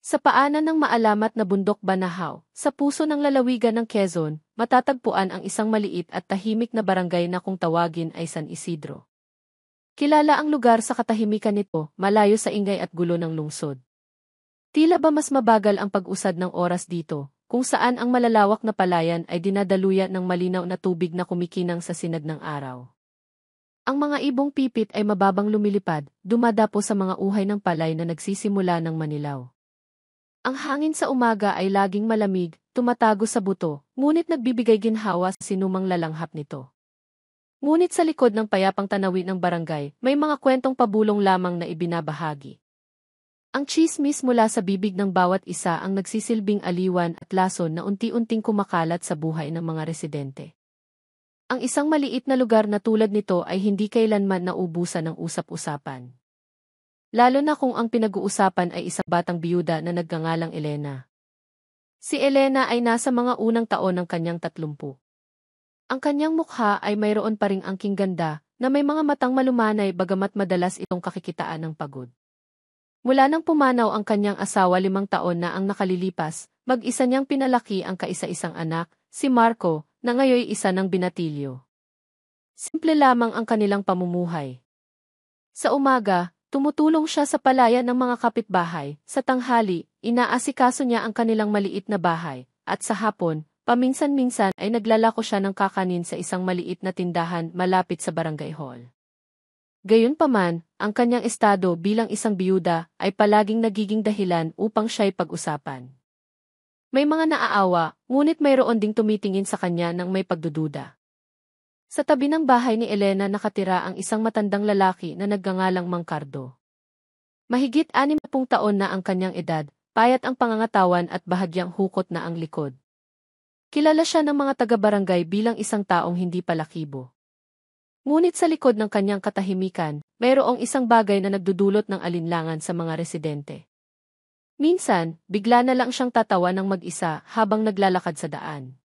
Sa paanan ng maalamat na bundok Banahaw, sa puso ng lalawigan ng Quezon, matatagpuan ang isang maliit at tahimik na barangay na kung tawagin ay San Isidro. Kilala ang lugar sa katahimikan nito, malayo sa ingay at gulo ng lungsod. Tila ba mas mabagal ang pag-usad ng oras dito, kung saan ang malalawak na palayan ay dinadaluyan ng malinaw na tubig na kumikinang sa sinag ng araw. Ang mga ibong pipit ay mababang lumilipad, dumadapo sa mga uhay ng palay na nagsisimula ng manilaw. Ang hangin sa umaga ay laging malamig, tumatago sa buto, ngunit nagbibigay ginhawa sa sinumang lalanghap nito. Ngunit sa likod ng payapang tanawin ng barangay, may mga kwentong pabulong lamang na ibinabahagi. Ang tsismis mula sa bibig ng bawat isa ang nagsisilbing aliwan at lason na unti-unting kumakalat sa buhay ng mga residente. Ang isang maliit na lugar na tulad nito ay hindi kailanman nauubusan ng usap-usapan. Lalo na kung ang pinag-uusapan ay isang batang biyuda na nagngangalang Elena. Si Elena ay nasa mga unang taon ng kanyang 30. Ang kanyang mukha ay mayroon pa ring angking ganda na may mga matang malumanay bagamat madalas itong kakikitaan ng pagod. Mula nang pumanaw ang kanyang asawa 5 taon na ang nakalilipas, mag-isa niyang pinalaki ang kaisa-isang anak, si Marco, na ngayoy isa ng binatilyo. Simple lamang ang kanilang pamumuhay. Sa umaga, tumutulong siya sa palayan ng mga kapitbahay, sa tanghali, inaasikaso niya ang kanilang maliit na bahay, at sa hapon, paminsan-minsan ay naglalako siya ng kakanin sa isang maliit na tindahan malapit sa barangay hall. Gayunpaman, ang kanyang estado bilang isang biyuda ay palaging nagiging dahilan upang siya'y pag-usapan. May mga naaawa, ngunit mayroon ding tumitingin sa kanya ng may pagdududa. Sa tabi ng bahay ni Elena nakatira ang isang matandang lalaki na nagngangalang Mang Cardo. Mahigit 60 taon na ang kanyang edad, payat ang pangangatawan at bahagyang hukot na ang likod. Kilala siya ng mga taga-barangay bilang isang taong hindi palakibo. Ngunit sa likod ng kanyang katahimikan, mayroong isang bagay na nagdudulot ng alinlangan sa mga residente. Minsan, bigla na lang siyang tatawa ng mag-isa habang naglalakad sa daan.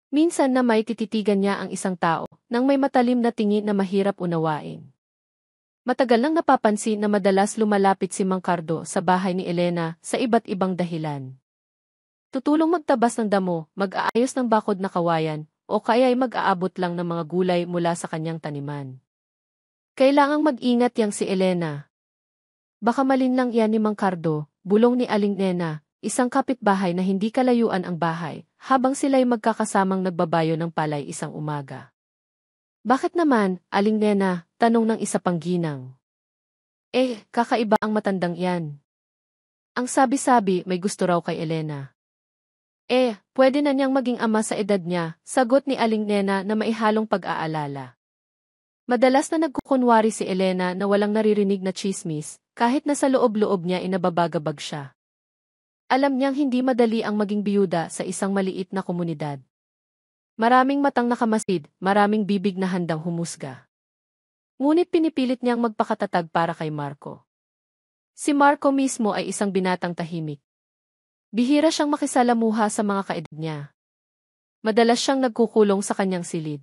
Minsan na may tititigan niya ang isang tao, nang may matalim na tingin na mahirap unawain. Matagal nang napapansin na madalas lumalapit si Mang Cardo sa bahay ni Elena sa iba't ibang dahilan. Tutulong magtabas ng damo, mag-aayos ng bakod na kawayan, o kaya'y mag-aabot lang ng mga gulay mula sa kanyang taniman. Kailangang mag-ingat yang si Elena. Baka malinlang yan ni Mang Cardo, bulong ni Aling Nena, isang kapitbahay na hindi kalayuan ang bahay, habang sila'y magkakasamang nagbabayo ng palay isang umaga. Bakit naman, Aling Nena? Tanong ng isa pang ginang. Kakaiba ang matandang yan. Ang sabi-sabi may gusto raw kay Elena. Pwede na niyang maging ama sa edad niya, sagot ni Aling Nena na maihalong pag-aalala. Madalas na nagkukunwari si Elena na walang naririnig na tsismis, kahit na sa loob-loob niya inababagabag siya. Alam niyang hindi madali ang maging biyuda sa isang maliit na komunidad. Maraming matang nakamasid, maraming bibig na handang humusga. Ngunit pinipilit niyang magpakatatag para kay Marco. Si Marco mismo ay isang binatang tahimik. Bihira siyang makisalamuha sa mga kaedad niya. Madalas siyang nagkukulong sa kanyang silid.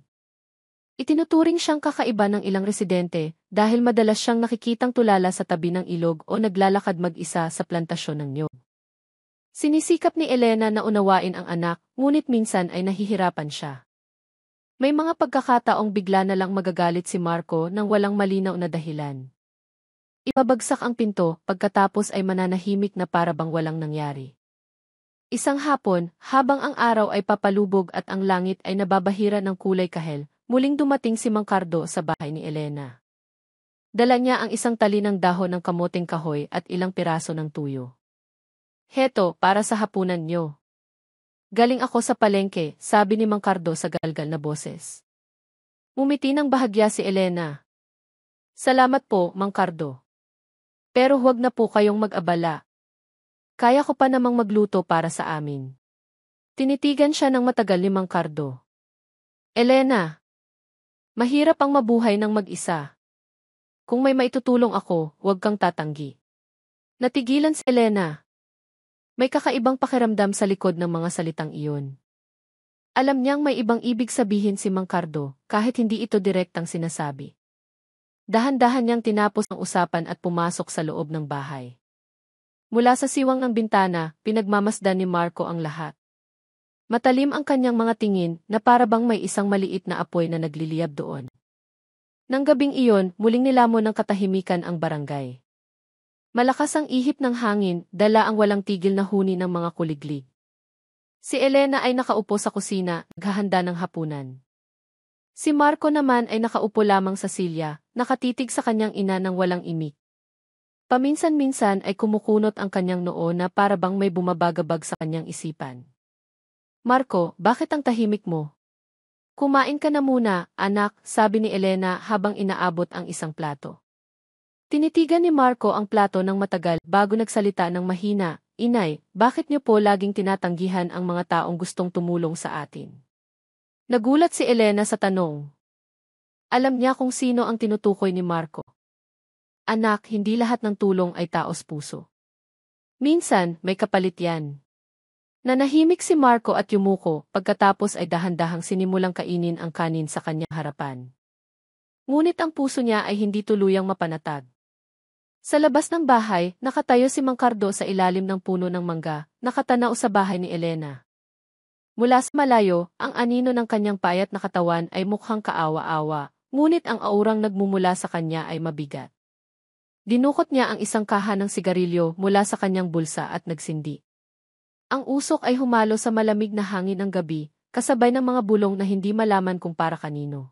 Itinuturing siyang kakaiba ng ilang residente dahil madalas siyang nakikitang tulala sa tabi ng ilog o naglalakad mag-isa sa plantasyon ng niyog. Sinisikap ni Elena na unawain ang anak, ngunit minsan ay nahihirapan siya. May mga pagkakataong bigla na lang magagalit si Marco nang walang malinaw na dahilan. Ipabagsak ang pinto, pagkatapos ay mananahimik na para bang walang nangyari. Isang hapon, habang ang araw ay papalubog at ang langit ay nababahira ng kulay kahel, muling dumating si Mang Cardo sa bahay ni Elena. Dala niya ang isang tali ng dahon ng kamoting kahoy at ilang piraso ng tuyo. Heto, para sa hapunan niyo. Galing ako sa palengke, sabi ni Mang Cardo sa galgal na boses. Ngumiti ng bahagya si Elena. Salamat po, Mang Cardo. Pero huwag na po kayong mag-abala. Kaya ko pa namang magluto para sa amin. Tinitigan siya ng matagal ni Mang Cardo. Elena, mahirap ang mabuhay ng mag-isa. Kung may maitutulong ako, huwag kang tatanggi. Natigilan si Elena. May kakaibang pakiramdam sa likod ng mga salitang iyon. Alam niyang may ibang ibig sabihin si Mang Cardo, kahit hindi ito direktang sinasabi. Dahan-dahan niyang tinapos ang usapan at pumasok sa loob ng bahay. Mula sa siwang ng bintana, pinagmamasdan ni Marco ang lahat. Matalim ang kanyang mga tingin na para bang may isang maliit na apoy na nagliliyab doon. Nang gabing iyon, muling nilamon ng katahimikan ang barangay. Malakas ang ihip ng hangin, dala ang walang tigil na huni ng mga kuliglig. Si Elena ay nakaupo sa kusina, naghahanda ng hapunan. Si Marco naman ay nakaupo lamang sa silya, nakatitig sa kanyang ina ng walang imik. Paminsan-minsan ay kumukunot ang kanyang noo na para bang may bumabagabag sa kanyang isipan. Marco, bakit ang tahimik mo? Kumain ka na muna, anak, sabi ni Elena habang inaabot ang isang plato. Tinitigan ni Marco ang plato ng matagal bago nagsalita ng mahina, Inay, bakit niyo po laging tinatanggihan ang mga taong gustong tumulong sa atin? Nagulat si Elena sa tanong. Alam niya kung sino ang tinutukoy ni Marco. Anak, hindi lahat ng tulong ay taos puso. Minsan, may kapalit yan. Nanahimik si Marco at yumuko, pagkatapos ay dahan-dahang sinimulang kainin ang kanin sa kanyang harapan. Ngunit ang puso niya ay hindi tuluyang mapanatag. Sa labas ng bahay, nakatayo si Mang Cardo sa ilalim ng puno ng mangga, nakatanaw sa bahay ni Elena. Mula sa malayo, ang anino ng kanyang payat na katawan ay mukhang kaawa-awa, ngunit ang aurang nagmumula sa kanya ay mabigat. Dinukot niya ang isang kaha ng sigarilyo mula sa kanyang bulsa at nagsindi. Ang usok ay humalo sa malamig na hangin ng gabi, kasabay ng mga bulong na hindi malaman kung para kanino.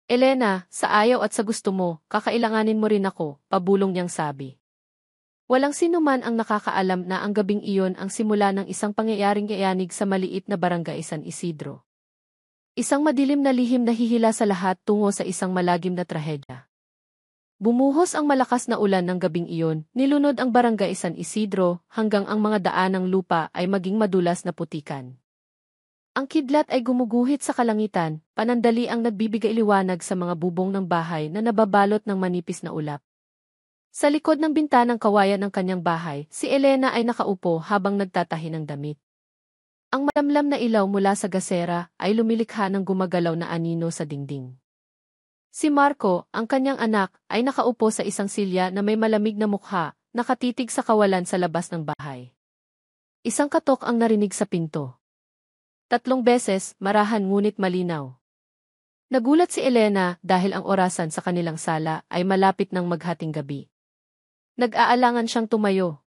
Elena, sa ayaw at sa gusto mo, kakailanganin mo rin ako, pabulong niyang sabi. Walang sino man ang nakakaalam na ang gabing iyon ang simula ng isang pangyayaring yayanig sa maliit na barangay San Isidro. Isang madilim na lihim na hihila sa lahat tungo sa isang malagim na trahedya. Bumuhos ang malakas na ulan ng gabing iyon, nilunod ang barangay San Isidro hanggang ang mga daan ng lupa ay maging madulas na putikan. Ang kidlat ay gumuguhit sa kalangitan, panandali ang nagbibigay liwanag sa mga bubong ng bahay na nababalot ng manipis na ulap. Sa likod ng bintanang kawayan ng kanyang bahay, si Elena ay nakaupo habang nagtatahi ng damit. Ang malamlam na ilaw mula sa gasera ay lumilikha ng gumagalaw na anino sa dingding. Si Marco, ang kanyang anak, ay nakaupo sa isang silya na may malamig na mukha, nakatitig sa kawalan sa labas ng bahay. Isang katok ang narinig sa pinto. 3 beses, marahan ngunit malinaw. Nagulat si Elena dahil ang orasan sa kanilang sala ay malapit ng maghating gabi. Nag-aalangan siyang tumayo.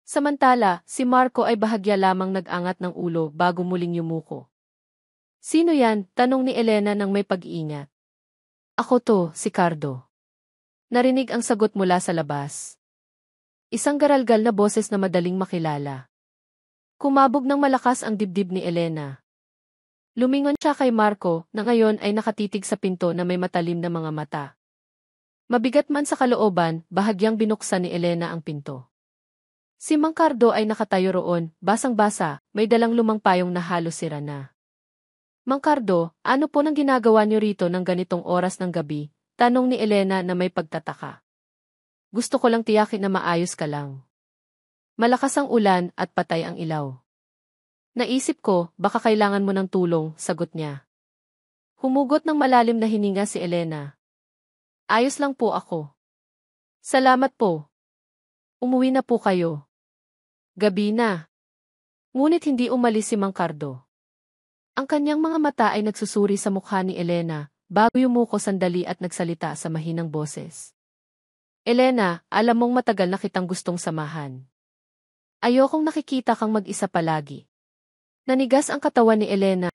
Samantala, si Marco ay bahagya lamang nag-angat ng ulo bago muling yumuko. Sino yan? Tanong ni Elena nang may pag-iingat. Ako to, si Cardo. Narinig ang sagot mula sa labas. Isang garalgal na boses na madaling makilala. Kumabog ng malakas ang dibdib ni Elena. Lumingon siya kay Marco na ngayon ay nakatitig sa pinto na may matalim na mga mata. Mabigat man sa kalooban, bahagyang binuksan ni Elena ang pinto. Si Mang Cardo ay nakatayo roon, basang-basa, may dalang lumang payong na halos sira na. Mang Cardo, ano po nang ginagawa niyo rito ng ganitong oras ng gabi? Tanong ni Elena na may pagtataka. Gusto ko lang tiyakin na maayos ka lang. Malakas ang ulan at patay ang ilaw. Naisip ko, baka kailangan mo ng tulong, sagot niya. Humugot ng malalim na hininga si Elena. Ayos lang po ako. Salamat po. Umuwi na po kayo. Gabi na. Ngunit hindi umalis si Mang Cardo. Ang kanyang mga mata ay nagsusuri sa mukha ni Elena, bago yumuko sandali at nagsalita sa mahinang boses. Elena, alam mong matagal na kitang gustong samahan. Ayokong nakikita kang mag-isa palagi. Nanigas ang katawan ni Elena.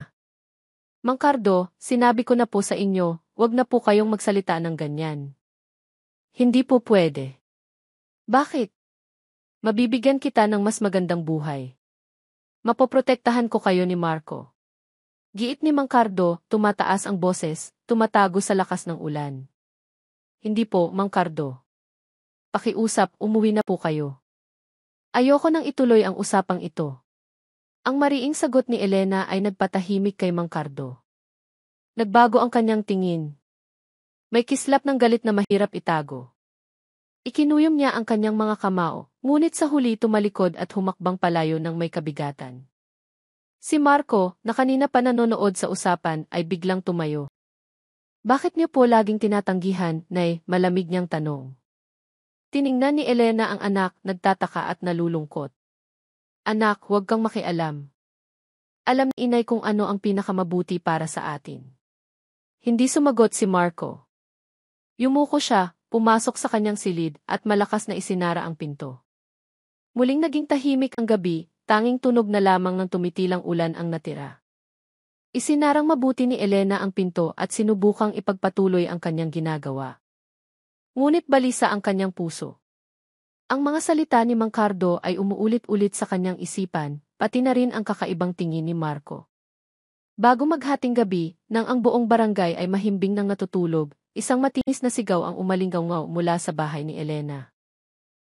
Mang Cardo, sinabi ko na po sa inyo, wag na po kayong magsalita ng ganyan. Hindi po pwede. Bakit? Mabibigyan kita ng mas magandang buhay. Mapoprotektahan ko kayo ni Marco. Giit ni Mang Cardo, tumataas ang boses, tumatago sa lakas ng ulan. Hindi po, Mang Cardo. Pakiusap, umuwi na po kayo. Ayoko nang ituloy ang usapang ito. Ang mariing sagot ni Elena ay nagpatahimik kay Mang Cardo. Nagbago ang kanyang tingin. May kislap ng galit na mahirap itago. Ikinuyom niya ang kanyang mga kamao, ngunit sa huli tumalikod at humakbang palayo ng may kabigatan. Si Marco, na kanina pa nanonood sa usapan, ay biglang tumayo. Bakit niyo po laging tinatanggihan, Nay? Malamig niyang tanong. Tiningnan ni Elena ang anak, nagtataka at nalulungkot. Anak, huwag kang makialam. Alam ni inay kung ano ang pinakamabuti para sa atin. Hindi sumagot si Marco. Yumuko siya, pumasok sa kanyang silid at malakas na isinara ang pinto. Muling naging tahimik ang gabi, tanging tunog na lamang ng tumitilang ulan ang natira. Isinarang mabuti ni Elena ang pinto at sinubukang ipagpatuloy ang kanyang ginagawa. Ngunit balisa ang kanyang puso. Ang mga salita ni Mang Cardo ay umuulit-ulit sa kanyang isipan, pati na rin ang kakaibang tingin ni Marco. Bago maghating gabi, nang ang buong barangay ay mahimbing nang natutulog, isang matinis na sigaw ang umalingaw mula sa bahay ni Elena.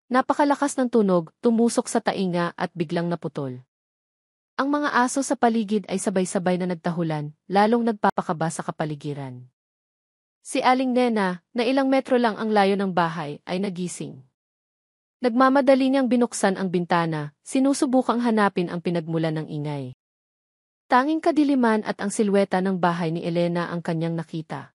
Napakalakas ng tunog, tumusok sa tainga at biglang naputol. Ang mga aso sa paligid ay sabay-sabay na nagtahulan, lalong nagpapakaba sa kapaligiran. Si Aling Nena, na ilang metro lang ang layo ng bahay, ay nagising. Nagmamadali niyang binuksan ang bintana, sinusubukang hanapin ang pinagmulan ng ingay. Tanging kadiliman at ang silweta ng bahay ni Elena ang kanyang nakita.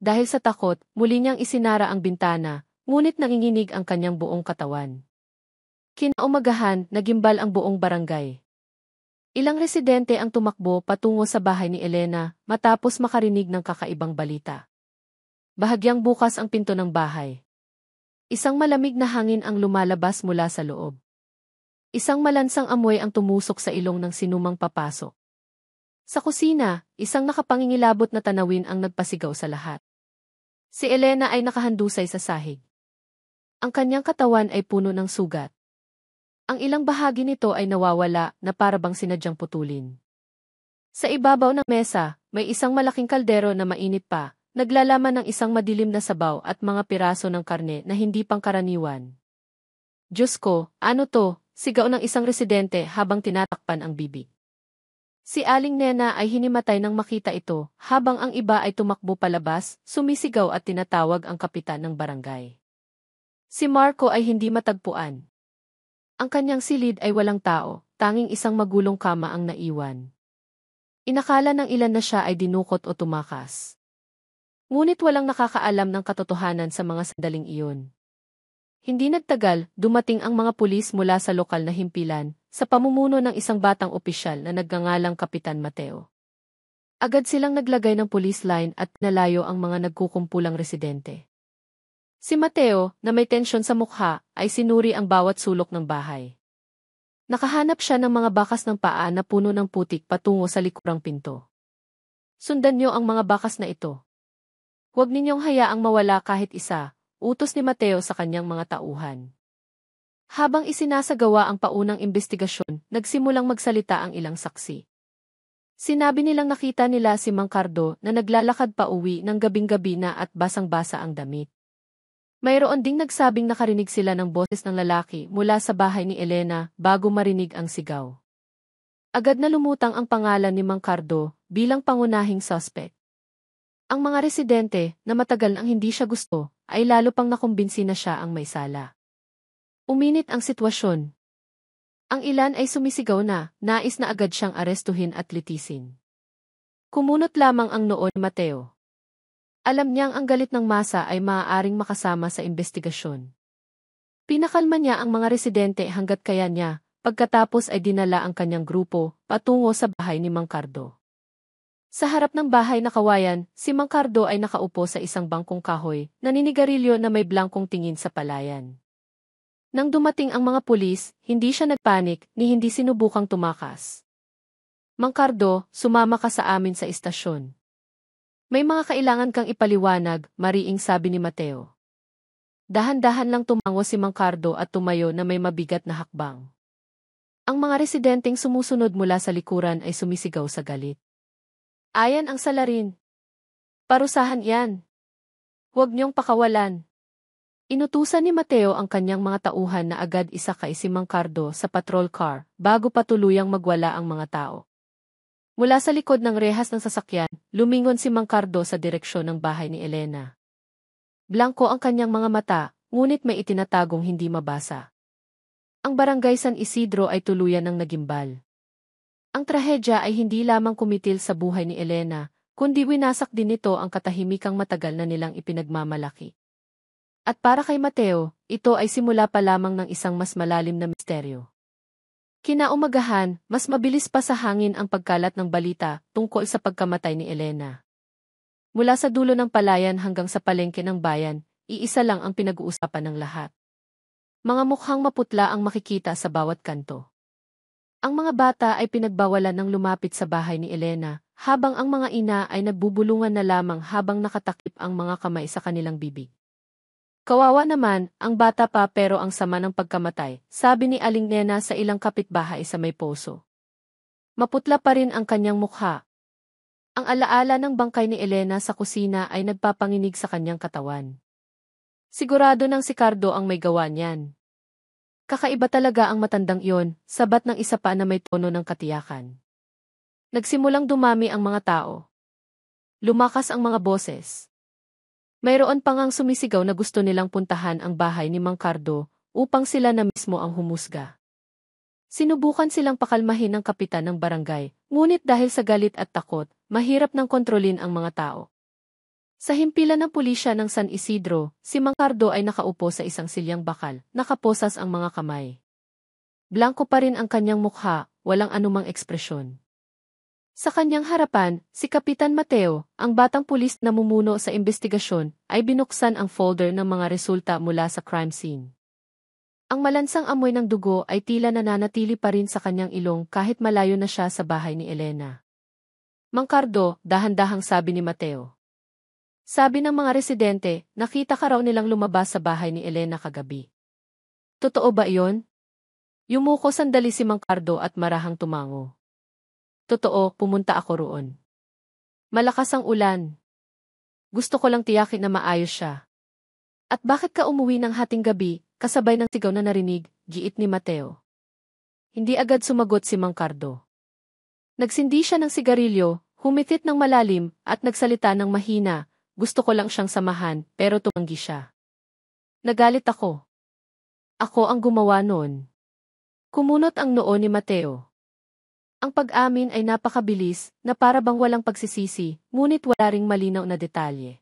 Dahil sa takot, muli niyang isinara ang bintana, ngunit nanginginig ang kanyang buong katawan. Kinaumagahan, nagimbal ang buong barangay. Ilang residente ang tumakbo patungo sa bahay ni Elena matapos makarinig ng kakaibang balita. Bahagyang bukas ang pinto ng bahay. Isang malamig na hangin ang lumalabas mula sa loob. Isang malansang amoy ang tumusok sa ilong ng sinumang papasok. Sa kusina, isang nakapangingilabot na tanawin ang nagpasigaw sa lahat. Si Elena ay nakahandusay sa sahig. Ang kanyang katawan ay puno ng sugat. Ang ilang bahagi nito ay nawawala na parabang sinadyang putulin. Sa ibabaw ng mesa, may isang malaking kaldero na mainit pa, naglalaman ng isang madilim na sabaw at mga piraso ng karne na hindi pangkaraniwan. Diyos ko, ano to? Sigaw ng isang residente habang tinatakpan ang bibig. Si Aling Nena ay hinimatay nang makita ito, habang ang iba ay tumakbo palabas, sumisigaw at tinatawag ang kapitan ng barangay. Si Marco ay hindi matagpuan. Ang kanyang silid ay walang tao, tanging isang magulong kama ang naiwan. Inakala ng ilan na siya ay dinukot o tumakas. Ngunit walang nakakaalam ng katotohanan sa mga sandaling iyon. Hindi nagtagal, dumating ang mga pulis mula sa lokal na himpilan, sa pamumuno ng isang batang opisyal na nagngangalang Kapitan Mateo. Agad silang naglagay ng police line at nalayo ang mga nagkukumpulang residente. Si Mateo, na may tensyon sa mukha, ay sinuri ang bawat sulok ng bahay. Nakahanap siya ng mga bakas ng paa na puno ng putik patungo sa likurang pinto. Sundan niyo ang mga bakas na ito. Huwag ninyong hayaang mawala kahit isa, utos ni Mateo sa kanyang mga tauhan. Habang isinasagawa ang paunang investigasyon, nagsimulang magsalita ang ilang saksi. Sinabi nilang nakita nila si Mang Cardo na naglalakad pa uwi ng gabing-gabi na at basang-basa ang damit. Mayroon ding nagsabing nakarinig sila ng boses ng lalaki mula sa bahay ni Elena bago marinig ang sigaw. Agad na lumutang ang pangalan ni Mang Cardo bilang pangunahing suspect. Ang mga residente, na matagal nang hindi siya gusto, ay lalo pang nakumbinsi na siya ang may sala. Uminit ang sitwasyon. Ang ilan ay sumisigaw na, nais na agad siyang arestuhin at litisin. Kumunot lamang ang noo ni Mateo. Alam niyang ang galit ng masa ay maaaring makasama sa investigasyon. Pinakalma niya ang mga residente hanggat kaya niya, pagkatapos ay dinala ang kanyang grupo, patungo sa bahay ni Mang Cardo. Sa harap ng bahay na kawayan, si Mang Cardo ay nakaupo sa isang bangkong kahoy, naninigarilyo na may blankong tingin sa palayan. Nang dumating ang mga pulis, hindi siya nagpanik ni hindi sinubukang tumakas. Mang Cardo, sumama ka sa amin sa istasyon. May mga kailangan kang ipaliwanag, mariing sabi ni Mateo. Dahan-dahan lang tumango si Mang Cardo at tumayo na may mabigat na hakbang. Ang mga residenteng sumusunod mula sa likuran ay sumisigaw sa galit. Ayan ang salarin. Parusahan yan. Huwag niyong pakawalan. Inutusan ni Mateo ang kanyang mga tauhan na agad isakay si Mang Cardo sa patrol car bago pa tuluyang magwala ang mga tao. Mula sa likod ng rehas ng sasakyan, lumingon si Mang Cardo sa direksyon ng bahay ni Elena. Blanko ang kanyang mga mata, ngunit may itinatagong hindi mabasa. Ang barangay San Isidro ay tuluyan ng nagimbal. Ang trahedya ay hindi lamang kumitil sa buhay ni Elena, kundi winasak din nito ang katahimikang matagal na nilang ipinagmamalaki. At para kay Mateo, ito ay simula pa lamang ng isang mas malalim na misteryo. Kinaumagahan, mas mabilis pa sa hangin ang pagkalat ng balita tungkol sa pagkamatay ni Elena. Mula sa dulo ng palayan hanggang sa palengke ng bayan, iisa lang ang pinag-uusapan ng lahat. Mga mukhang maputla ang makikita sa bawat kanto. Ang mga bata ay pinagbawalan ng lumapit sa bahay ni Elena, habang ang mga ina ay nagbubulungan na lamang habang nakatakip ang mga kamay sa kanilang bibig. Kawawa naman, ang bata pa pero ang sama ng pagkamatay, sabi ni Aling Nena sa ilang kapitbahay sa may poso. Maputla pa rin ang kanyang mukha. Ang alaala ng bangkay ni Elena sa kusina ay nagpapanginig sa kanyang katawan. Sigurado ng si Cardo ang may gawa niyan. Kakaiba talaga ang matandang iyon, sabat ng isa pa na may tono ng katiyakan. Nagsimulang dumami ang mga tao. Lumakas ang mga boses. Mayroon pa ngang sumisigaw na gusto nilang puntahan ang bahay ni Mang Cardo upang sila na mismo ang humusga. Sinubukan silang pakalmahin ng kapitan ng barangay, ngunit dahil sa galit at takot, mahirap nang kontrolin ang mga tao. Sa himpilan ng pulisya ng San Isidro, si Mang Cardo ay nakaupo sa isang silyang bakal, nakaposas ang mga kamay. Blanko pa rin ang kanyang mukha, walang anumang ekspresyon. Sa kanyang harapan, si Kapitan Mateo, ang batang pulis na mumuno sa investigasyon, ay binuksan ang folder ng mga resulta mula sa crime scene. Ang malansang amoy ng dugo ay tila nananatili pa rin sa kanyang ilong kahit malayo na siya sa bahay ni Elena. Mang Cardo, dahan-dahang sabi ni Mateo. Sabi ng mga residente, nakita ka raw nilang lumabas sa bahay ni Elena kagabi. Totoo ba iyon? Yumuko sandali si Mang Cardo at marahang tumango. Totoo, pumunta ako roon. Malakas ang ulan. Gusto ko lang tiyakin na maayos siya. At bakit ka umuwi ng hating gabi, kasabay ng sigaw na narinig, giit ni Mateo. Hindi agad sumagot si Mang Cardo. Nagsindi siya ng sigarilyo, humitit ng malalim, at nagsalita ng mahina, gusto ko lang siyang samahan, pero tumanggi siya. Nagalit ako. Ako ang gumawa noon. Kumunot ang noo ni Mateo. Ang pag-amin ay napakabilis, na para bang walang pagsisisi, ngunit wala ring malinaw na detalye.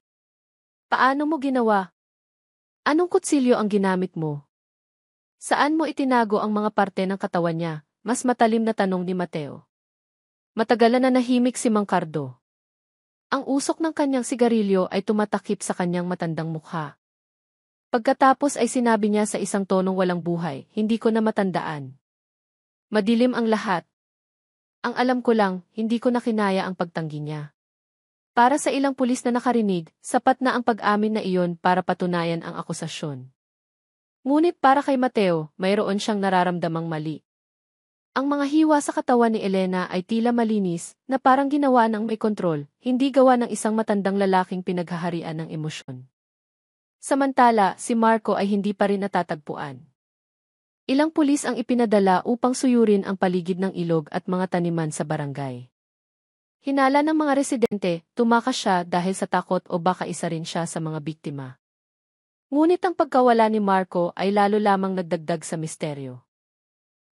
Paano mo ginawa? Anong kutsilyo ang ginamit mo? Saan mo itinago ang mga parte ng katawan niya? Mas matalim na tanong ni Mateo. Matagalan na nahimik si Mang Cardo. Ang usok ng kanyang sigarilyo ay tumatakip sa kanyang matandang mukha. Pagkatapos ay sinabi niya sa isang tonong walang buhay, hindi ko na matandaan. Madilim ang lahat. Ang alam ko lang, hindi ko na kinaya ang pagtanggi niya. Para sa ilang pulis na nakarinig, sapat na ang pag-amin na iyon para patunayan ang akusasyon. Ngunit para kay Mateo, mayroon siyang nararamdamang mali. Ang mga hiwa sa katawan ni Elena ay tila malinis, na parang ginawa ng may kontrol, hindi gawa ng isang matandang lalaking pinaghaharian ng emosyon. Samantala, si Marco ay hindi pa rin natatagpuan. Ilang pulis ang ipinadala upang suyurin ang paligid ng ilog at mga taniman sa barangay. Hinala ng mga residente, tumakas siya dahil sa takot o baka isa rin siya sa mga biktima. Ngunit ang pagkawala ni Marco ay lalo lamang nagdagdag sa misteryo.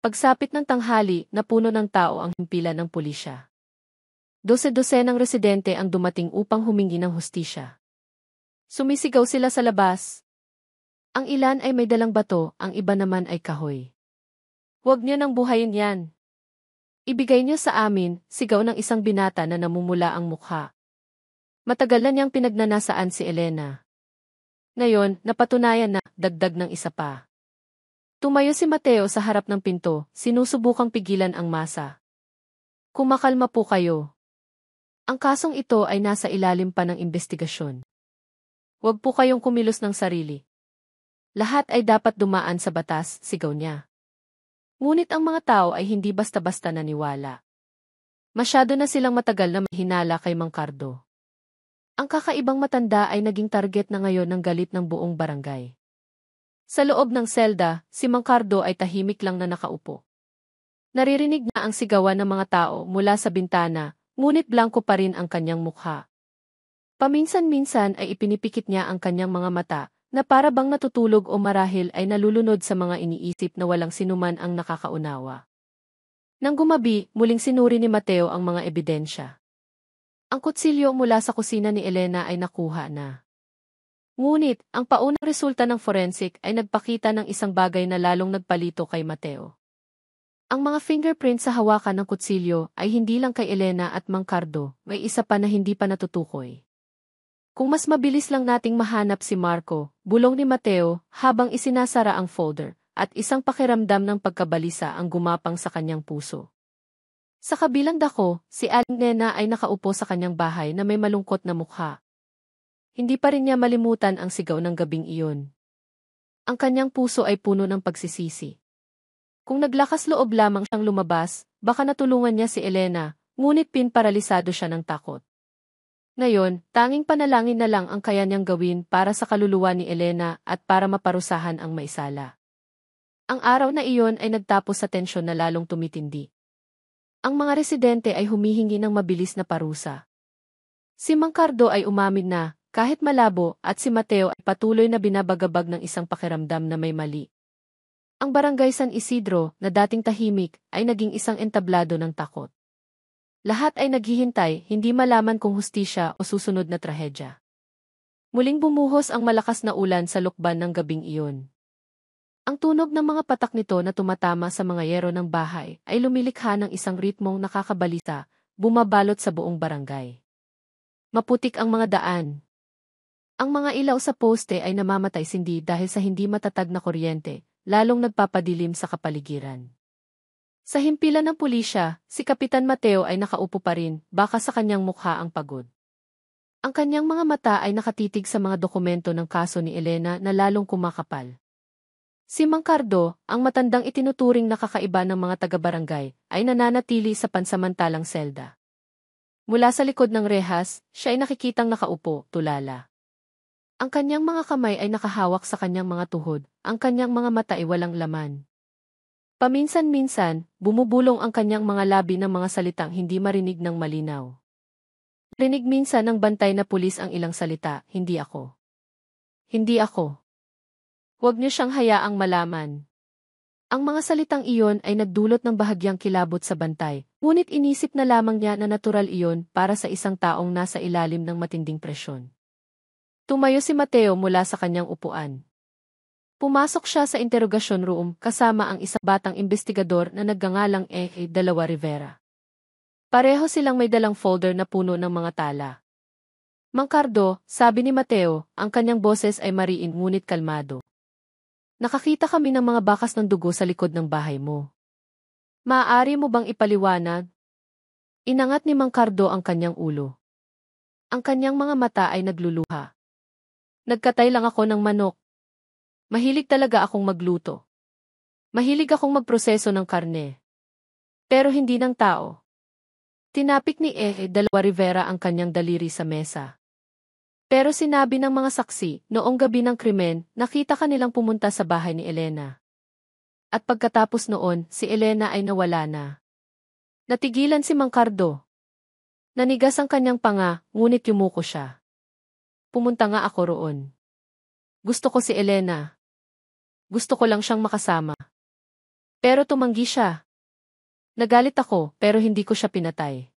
Pagsapit ng tanghali, napuno ng tao ang himpilan ng pulisya. Dose-dosenang residente ang dumating upang humingi ng hustisya. Sumisigaw sila sa labas. Ang ilan ay may dalang bato, ang iba naman ay kahoy. Huwag niyo nang buhayin yan. Ibigay niyo sa amin, sigaw ng isang binata na namumula ang mukha. Matagal na niyang pinagnanasaan si Elena. Ngayon, napatunayan na, dagdag ng isa pa. Tumayo si Mateo sa harap ng pinto, sinusubukang pigilan ang masa. Kumakalma po kayo. Ang kasong ito ay nasa ilalim pa ng investigasyon. Huwag po kayong kumilos ng sarili. Lahat ay dapat dumaan sa batas, sigaw niya. Ngunit ang mga tao ay hindi basta-basta naniwala. Masyado na silang matagal na mahinala kay Mang Cardo. Ang kakaibang matanda ay naging target na ngayon ng galit ng buong barangay. Sa loob ng selda, si Mang Cardo ay tahimik lang na nakaupo. Naririnig na ang sigawan ng mga tao mula sa bintana, ngunit blanko pa rin ang kanyang mukha. Paminsan-minsan ay ipinipikit niya ang kanyang mga mata, na para bang natutulog o marahil ay nalulunod sa mga iniisip na walang sinuman ang nakakaunawa. Nang gumabi, muling sinuri ni Mateo ang mga ebidensya. Ang kutsilyo mula sa kusina ni Elena ay nakuha na. Ngunit, ang paunang resulta ng forensic ay nagpakita ng isang bagay na lalong nagpalito kay Mateo. Ang mga fingerprint sa hawakan ng kutsilyo ay hindi lang kay Elena at Mang Cardo, may isa pa na hindi pa natutukoy. Kung mas mabilis lang nating mahanap si Marco, bulong ni Mateo, habang isinasara ang folder, at isang pakiramdam ng pagkabalisa ang gumapang sa kanyang puso. Sa kabilang dako, si Aling Nena ay nakaupo sa kanyang bahay na may malungkot na mukha. Hindi pa rin niya malimutan ang sigaw ng gabing iyon. Ang kanyang puso ay puno ng pagsisisi. Kung naglakas loob lamang siyang lumabas, baka natulungan niya si Elena, ngunit pinparalisado siya ng takot. Ngayon, tanging panalangin na lang ang kaya niyang gawin para sa kaluluwa ni Elena at para maparusahan ang maisala. Ang araw na iyon ay nagtapos sa tensyon na lalong tumitindi. Ang mga residente ay humihingi ng mabilis na parusa. Si Mang Cardo ay umamin na, kahit malabo, at si Mateo ay patuloy na binabagabag ng isang pakiramdam na may mali. Ang barangay San Isidro, na dating tahimik, ay naging isang entablado ng takot. Lahat ay naghihintay, hindi malaman kung hustisya o susunod na trahedya. Muling bumuhos ang malakas na ulan sa lukban ng gabing iyon. Ang tunog ng mga patak nito na tumatama sa mga yero ng bahay ay lumilikha ng isang ritmong nakakabalisa, bumabalot sa buong barangay. Maputik ang mga daan. Ang mga ilaw sa poste ay namamatay sindi dahil sa hindi matatag na kuryente, lalong nagpapadilim sa kapaligiran. Sa himpilan ng pulisya, si Kapitan Mateo ay nakaupo pa rin, baka sa kanyang mukha ang pagod. Ang kanyang mga mata ay nakatitig sa mga dokumento ng kaso ni Elena na lalong kumakapal. Si Mang Cardo, ang matandang itinuturing na kakaiba ng mga taga-barangay, ay nananatili sa pansamantalang selda. Mula sa likod ng rehas, siya ay nakikitang nakaupo, tulala. Ang kanyang mga kamay ay nakahawak sa kanyang mga tuhod, ang kanyang mga mata ay walang laman. Paminsan-minsan, bumubulong ang kanyang mga labi ng mga salitang hindi marinig ng malinaw. Rinig minsan ng bantay na pulis ang ilang salita, hindi ako. Hindi ako. Huwag niyo siyang hayaang malaman. Ang mga salitang iyon ay nagdulot ng bahagyang kilabot sa bantay, ngunit inisip na lamang niya na natural iyon para sa isang taong nasa ilalim ng matinding presyon. Tumayo si Mateo mula sa kanyang upuan. Pumasok siya sa interrogasyon room kasama ang isang batang investigador na nagngangalang Dalawa Rivera. Pareho silang may dalang folder na puno ng mga tala. Mang Cardo, sabi ni Mateo, ang kanyang boses ay mariin ngunit kalmado. Nakakita kami ng mga bakas ng dugo sa likod ng bahay mo. Maaari mo bang ipaliwanag? Inangat ni Mang Cardo ang kanyang ulo. Ang kanyang mga mata ay nagluluha. Nagkatay lang ako ng manok. Mahilig talaga akong magluto. Mahilig akong magproseso ng karne. Pero hindi ng tao. Tinapik ni Dalawa Rivera ang kanyang daliri sa mesa. Pero sinabi ng mga saksi, noong gabi ng krimen, nakita kanilang pumunta sa bahay ni Elena. At pagkatapos noon, si Elena ay nawala na. Natigilan si Mang Cardo. Nanigas ang kanyang panga, ngunit yumuko siya. Pumunta nga ako roon. Gusto ko si Elena. Gusto ko lang siyang makasama. Pero tumanggi siya. Nagalit ako, pero hindi ko siya pinatay.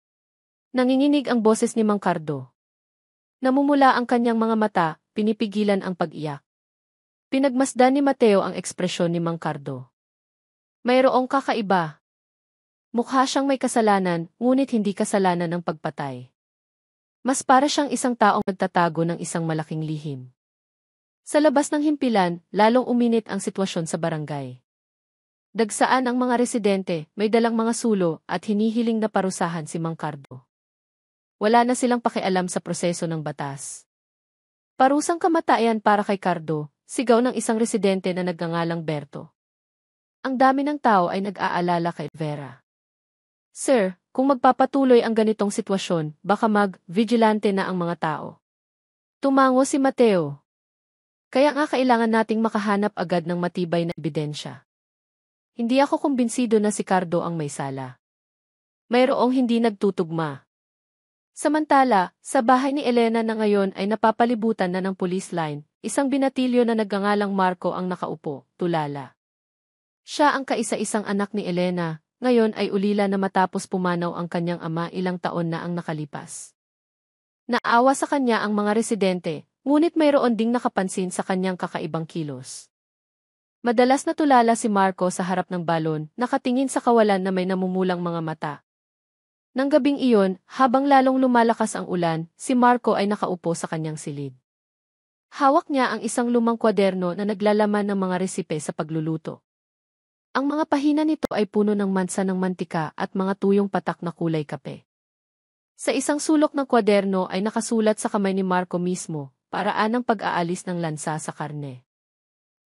Nanginginig ang boses ni Mang Cardo. Namumula ang kanyang mga mata, pinipigilan ang pag-iyak. Pinagmasdan ni Mateo ang ekspresyon ni Mang Cardo. Mayroong kakaiba. Mukha siyang may kasalanan, ngunit hindi kasalanan ng pagpatay. Mas para siyang isang taong nagtatago ng isang malaking lihim. Sa labas ng himpilan, lalong uminit ang sitwasyon sa barangay. Dagsaan ang mga residente, may dalang mga sulo at hinihiling na parusahan si Mang Cardo. Wala na silang pakialam sa proseso ng batas. Parusang kamatayan para kay Cardo, sigaw ng isang residente na nagngangalang Berto. Ang dami ng tao ay nag-aalala kay Vera. Sir, kung magpapatuloy ang ganitong sitwasyon, baka mag-vigilante na ang mga tao. Tumango si Mateo. Kaya nga kailangan nating makahanap agad ng matibay na ebidensya. Hindi ako kumbinsido na si Cardo ang may sala. Mayroong hindi nagtutugma. Samantala, sa bahay ni Elena na ngayon ay napapalibutan na ng police line, isang binatilyo na nagngangalang Marco ang nakaupo, tulala. Siya ang kaisa-isang anak ni Elena. Ngayon ay ulila na matapos pumanaw ang kanyang ama ilang taon na ang nakalipas. Naawa sa kanya ang mga residente, Ngunit mayroon ding nakapansin sa kanyang kakaibang kilos. Madalas natulala si Marco sa harap ng balon, nakatingin sa kawalan na may namumulang mga mata. Nang gabing iyon, habang lalong lumalakas ang ulan, si Marco ay nakaupo sa kanyang silid. Hawak niya ang isang lumang kwaderno na naglalaman ng mga resipe sa pagluluto. Ang mga pahina nito ay puno ng mansa ng mantika at mga tuyong patak na kulay kape. Sa isang sulok ng kwaderno ay nakasulat sa kamay ni Marco mismo, paraan ng pag-aalis ng lansa sa karne.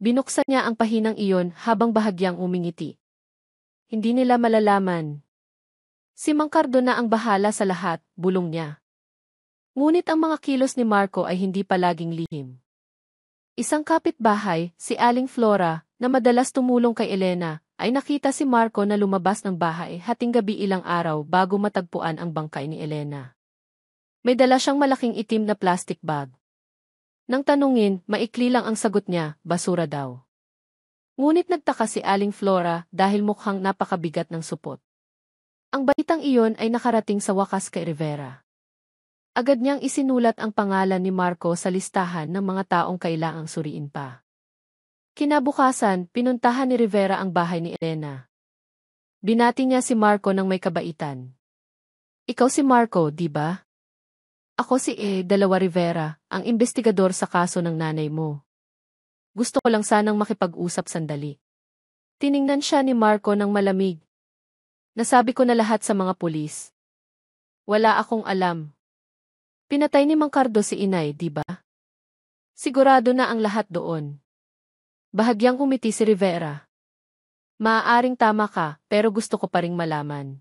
Binuksan niya ang pahinang iyon habang bahagyang umingiti. Hindi nila malalaman. Si Mang Cardona ang bahala sa lahat, bulong niya. Ngunit ang mga kilos ni Marco ay hindi palaging lihim. Isang kapitbahay, si Aling Flora, na madalas tumulong kay Elena, ay nakita si Marco na lumabas ng bahay hating gabi ilang araw bago matagpuan ang bangkay ni Elena. May dala siyang malaking itim na plastic bag. Nang tanungin, maikli lang ang sagot niya, basura daw. Ngunit nagtaka si Aling Flora dahil mukhang napakabigat ng supot. Ang balitang iyon ay nakarating sa wakas kay Rivera. Agad niyang isinulat ang pangalan ni Marco sa listahan ng mga taong kailangang suriin pa. Kinabukasan, pinuntahan ni Rivera ang bahay ni Elena. Binati niya si Marco ng may kabaitan. Ikaw si Marco, di ba? Ako si Dalawa Rivera, ang investigador sa kaso ng nanay mo. Gusto ko lang sanang makipag-usap sandali. Tiningnan siya ni Marco ng malamig. Nasabi ko na lahat sa mga pulis. Wala akong alam. Pinatay ni Mang Cardo si inay, di ba? Sigurado na ang lahat doon. Bahagyang umiti si Rivera. Maaaring tama ka, pero gusto ko pa ring malaman.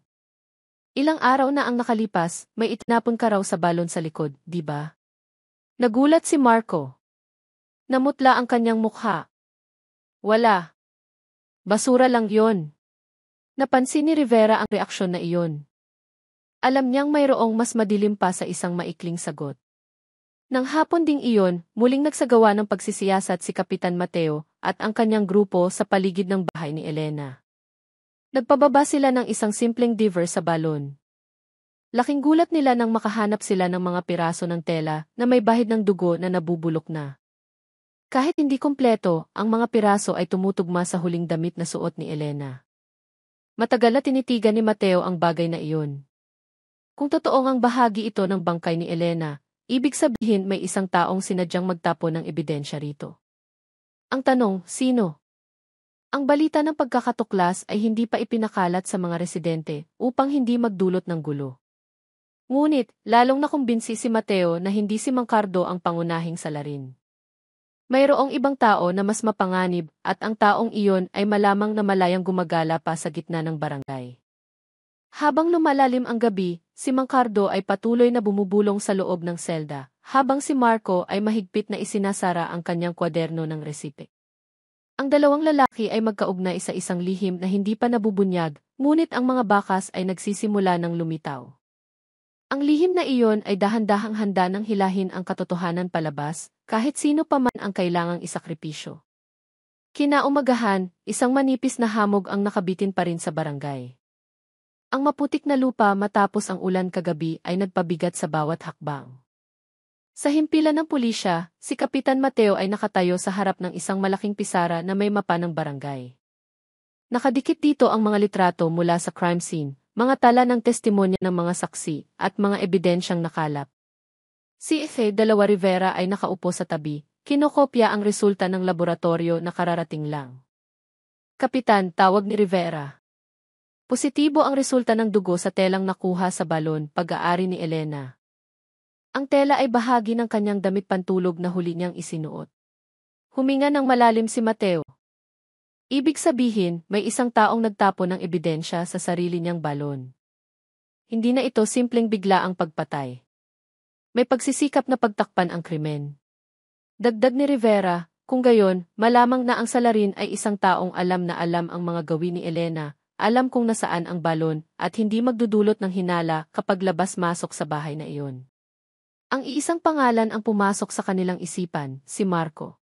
Ilang araw na ang nakalipas, may itinapon ka raw sa balon sa likod, di ba? Nagulat si Marco. Namutla ang kanyang mukha. Wala. Basura lang yon. Napansin ni Rivera ang reaksyon na iyon. Alam niyang mayroong mas madilim pa sa isang maikling sagot. Nang hapon ding iyon, muling nagsagawa ng pagsisiyasat si Kapitan Mateo at ang kanyang grupo sa paligid ng bahay ni Elena. Nagpababa sila ng isang simpleng diver sa balon. Laking gulat nila nang makahanap sila ng mga piraso ng tela na may bahid ng dugo na nabubulok na. Kahit hindi kompleto, ang mga piraso ay tumutugma sa huling damit na suot ni Elena. Matagal na tinitigan ni Mateo ang bagay na iyon. Kung totoong ang bahagi ito ng bangkay ni Elena, ibig sabihin may isang taong sinadyang magtapon ng ebidensya rito. Ang tanong, sino? Ang balita ng pagkakatuklas ay hindi pa ipinakalat sa mga residente upang hindi magdulot ng gulo. Ngunit, lalong nakumbinsi si Mateo na hindi si Mang Cardo ang pangunahing salarin. Mayroong ibang tao na mas mapanganib at ang taong iyon ay malamang na malayang gumagala pa sa gitna ng barangay. Habang lumalalim ang gabi, si Mang Cardo ay patuloy na bumubulong sa loob ng selda, habang si Marco ay mahigpit na isinasara ang kanyang kwaderno ng resipe. Ang dalawang lalaki ay magkaugnay sa isang lihim na hindi pa nabubunyag, ngunit ang mga bakas ay nagsisimula ng lumitaw. Ang lihim na iyon ay dahan-dahang handa ng hilahin ang katotohanan palabas, kahit sino pa man ang kailangang isakripisyo. Kinaumagahan, isang manipis na hamog ang nakabitin pa rin sa barangay. Ang maputik na lupa matapos ang ulan kagabi ay nagpabigat sa bawat hakbang. Sa himpilan ng pulisya, si Kapitan Mateo ay nakatayo sa harap ng isang malaking pisara na may mapa ng barangay. Nakadikit dito ang mga litrato mula sa crime scene, mga tala ng testimonya ng mga saksi, at mga ebidensyang nakalap. Si Dalawa Rivera ay nakaupo sa tabi, kinokopya ang resulta ng laboratorio na kararating lang. Kapitan, tawag ni Rivera. Positibo ang resulta ng dugo sa telang nakuha sa balon, pag-aari ni Elena. Ang tela ay bahagi ng kanyang damit pantulog na huli niyang isinuot. Huminga ng malalim si Mateo. Ibig sabihin, may isang taong nagtapon ng ebidensya sa sarili niyang balon. Hindi na ito simpleng bigla ang pagpatay. May pagsisikap na pagtakpan ang krimen. Dagdag ni Rivera, kung gayon, malamang na ang salarin ay isang taong alam na alam ang mga gawin ni Elena, alam kung nasaan ang balon, at hindi magdudulot ng hinala kapag labas-masok sa bahay na iyon. Ang iisang pangalan ang pumasok sa kanilang isipan, si Marco.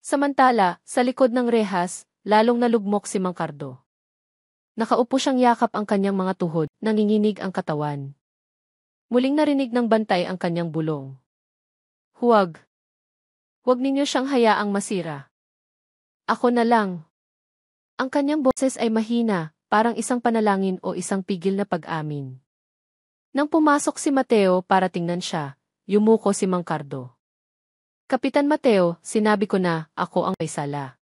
Samantala, sa likod ng rehas, lalong nalugmok si Mang Cardo. Nakaupo siyang yakap ang kanyang mga tuhod, nanginginig ang katawan. Muling narinig ng bantay ang kanyang bulong. Huwag. Huwag ninyo siyang hayaang masira. Ako na lang. Ang kanyang boses ay mahina, parang isang panalangin o isang pigil na pag-amin. Nang pumasok si Mateo para tingnan siya, yumuko si Mang Cardo. Kapitan Mateo, sinabi ko na, ako ang may sala.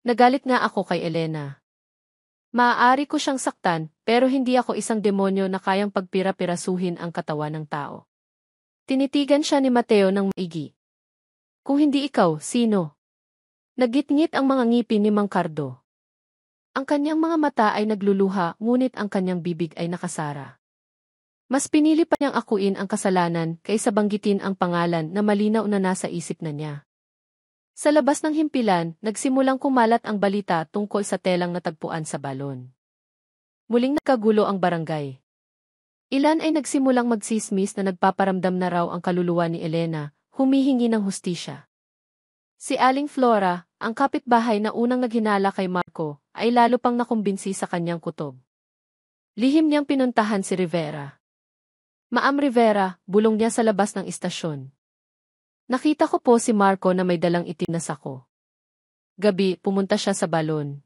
Nagalit nga ako kay Elena. Maaari ko siyang saktan, pero hindi ako isang demonyo na kayang pagpira-pirasuhin ang katawan ng tao. Tinitigan siya ni Mateo ng maigi. Kung hindi ikaw, sino? Nagitngit ang mga ngipin ni Mang Cardo. Ang kanyang mga mata ay nagluluha, ngunit ang kanyang bibig ay nakasara. Mas pinili pa niyang akuin ang kasalanan kaysa banggitin ang pangalan na malinaw na nasa isip na niya. Sa labas ng himpilan, nagsimulang kumalat ang balita tungkol sa telang natagpuan sa balon. Muling nagkagulo ang barangay. Ilan ay nagsimulang magsismis na nagpaparamdam na raw ang kaluluwa ni Elena, humihingi ng hustisya. Si Aling Flora, ang kapitbahay na unang naghinala kay Marco, ay lalo pang nakumbinsi sa kanyang kutob. Lihim niyang pinuntahan si Rivera. Maam Rivera, bulong niya sa labas ng istasyon. Nakita ko po si Marco na may dalang itim na sako. Gabi, pumunta siya sa balon.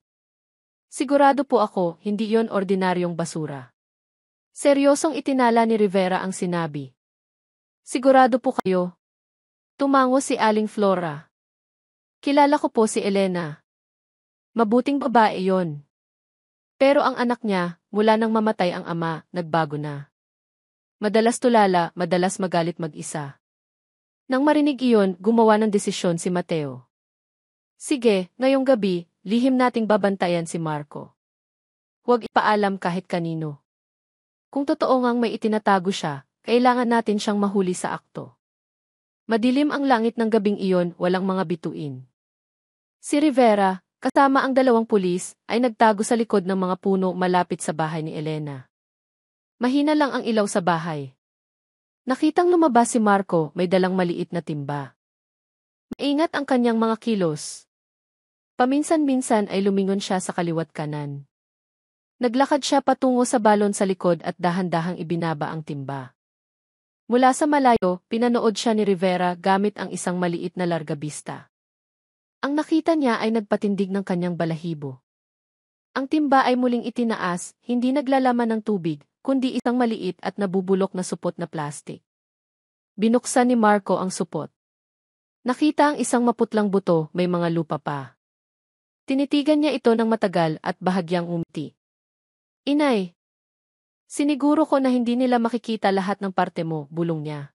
Sigurado po ako, hindi yon ordinaryong basura. Seryosong itinala ni Rivera ang sinabi. Sigurado po kayo? Tumango si Aling Flora. Kilala ko po si Elena. Mabuting babae yon. Pero ang anak niya, mula nang mamatay ang ama, nagbago na. Madalas tulala, madalas magalit mag-isa. Nang marinig iyon, gumawa ng desisyon si Mateo. Sige, ngayong gabi, lihim nating babantayan si Marco. Huwag ipaalam kahit kanino. Kung totoo ngang may itinatago siya, kailangan natin siyang mahuli sa akto. Madilim ang langit ng gabing iyon, walang mga bituin. Si Rivera, kasama ang 2 pulis, ay nagtago sa likod ng mga puno malapit sa bahay ni Elena. Mahina lang ang ilaw sa bahay. Nakitang lumabas si Marco, may dalang maliit na timba. Maingat ang kanyang mga kilos. Paminsan-minsan ay lumingon siya sa kaliwat kanan. Naglakad siya patungo sa balon sa likod at dahan-dahang ibinaba ang timba. Mula sa malayo, pinanood siya ni Rivera gamit ang isang maliit na largabista. Ang nakita niya ay nagpatindig ng kanyang balahibo. Ang timba ay muling itinaas, hindi naglalaman ng tubig, kundi isang maliit at nabubulok na supot na plastik. Binuksan ni Marco ang supot. Nakita ang isang maputlang buto, may mga lupa pa. Tinitigan niya ito ng matagal at bahagyang umiti. Inay, siniguro ko na hindi nila makikita lahat ng parte mo, bulong niya.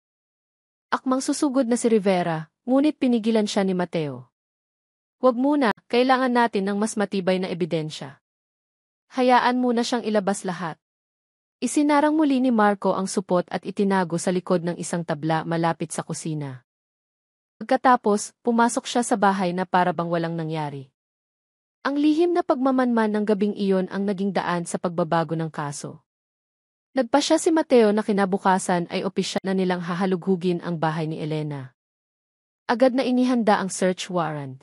Akmang susugod na si Rivera, ngunit pinigilan siya ni Mateo. Huwag muna, kailangan natin ng mas matibay na ebidensya. Hayaan muna siyang ilabas lahat. Isinarang muli ni Marco ang supot at itinago sa likod ng isang tabla malapit sa kusina. Pagkatapos, pumasok siya sa bahay na para bang walang nangyari. Ang lihim na pagmamanman ng gabing iyon ang naging daan sa pagbabago ng kaso. Nagpasya si Mateo na kinabukasan ay opisyal na nilang hahalughugin ang bahay ni Elena. Agad na inihanda ang search warrant.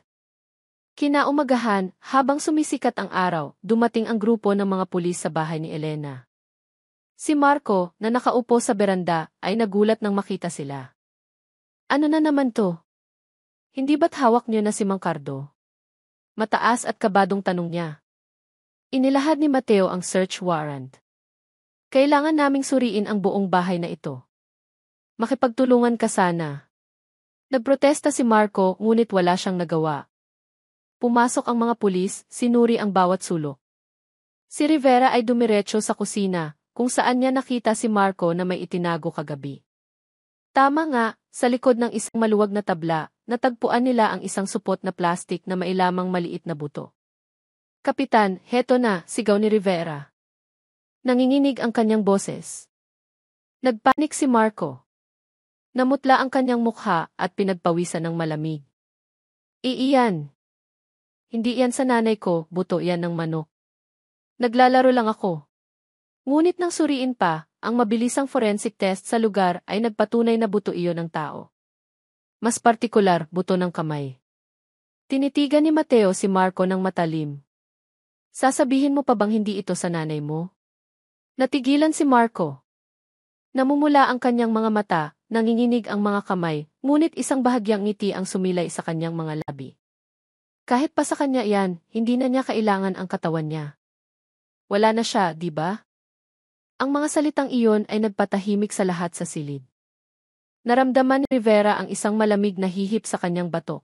Kinaumagahan, habang sumisikat ang araw, dumating ang grupo ng mga pulis sa bahay ni Elena. Si Marco, na nakaupo sa beranda, ay nagulat nang makita sila. Ano na naman to? Hindi ba't hawak niyo na si Mang Cardo? Mataas at kabadong tanong niya. Inilahad ni Mateo ang search warrant. Kailangan naming suriin ang buong bahay na ito. Makipagtulungan ka sana. Nagprotesta si Marco, ngunit wala siyang nagawa. Pumasok ang mga pulis, sinuri ang bawat sulok. Si Rivera ay dumiretso sa kusina, kung saan niya nakita si Marco na may itinago kagabi. Tama nga, sa likod ng isang maluwag na tabla, natagpuan nila ang isang supot na plastik na mailamang maliit na buto. Kapitan, heto na, sigaw ni Rivera. Nanginginig ang kanyang boses. Nagpanik si Marco. Namutla ang kanyang mukha at pinagpawisan ng malamig. Iiyan. Hindi yan sa nanay ko, buto yan ng manok. Naglalaro lang ako. Ngunit nang suriin pa, ang mabilisang forensic test sa lugar ay nagpatunay na buto iyon ng tao. Mas partikular, buto ng kamay. Tinitigan ni Mateo si Marco ng matalim. Sasabihin mo pa bang hindi ito sa nanay mo? Natigilan si Marco. Namumula ang kanyang mga mata, nanginginig ang mga kamay, ngunit isang bahagyang ngiti ang sumilay sa kanyang mga labi. Kahit pa sa kanya yan, hindi na niya kailangan ang katawan niya. Wala na siya, di ba? Ang mga salitang iyon ay nagpatahimik sa lahat sa silid. Naramdaman ni Rivera ang isang malamig na hihip sa kanyang batok.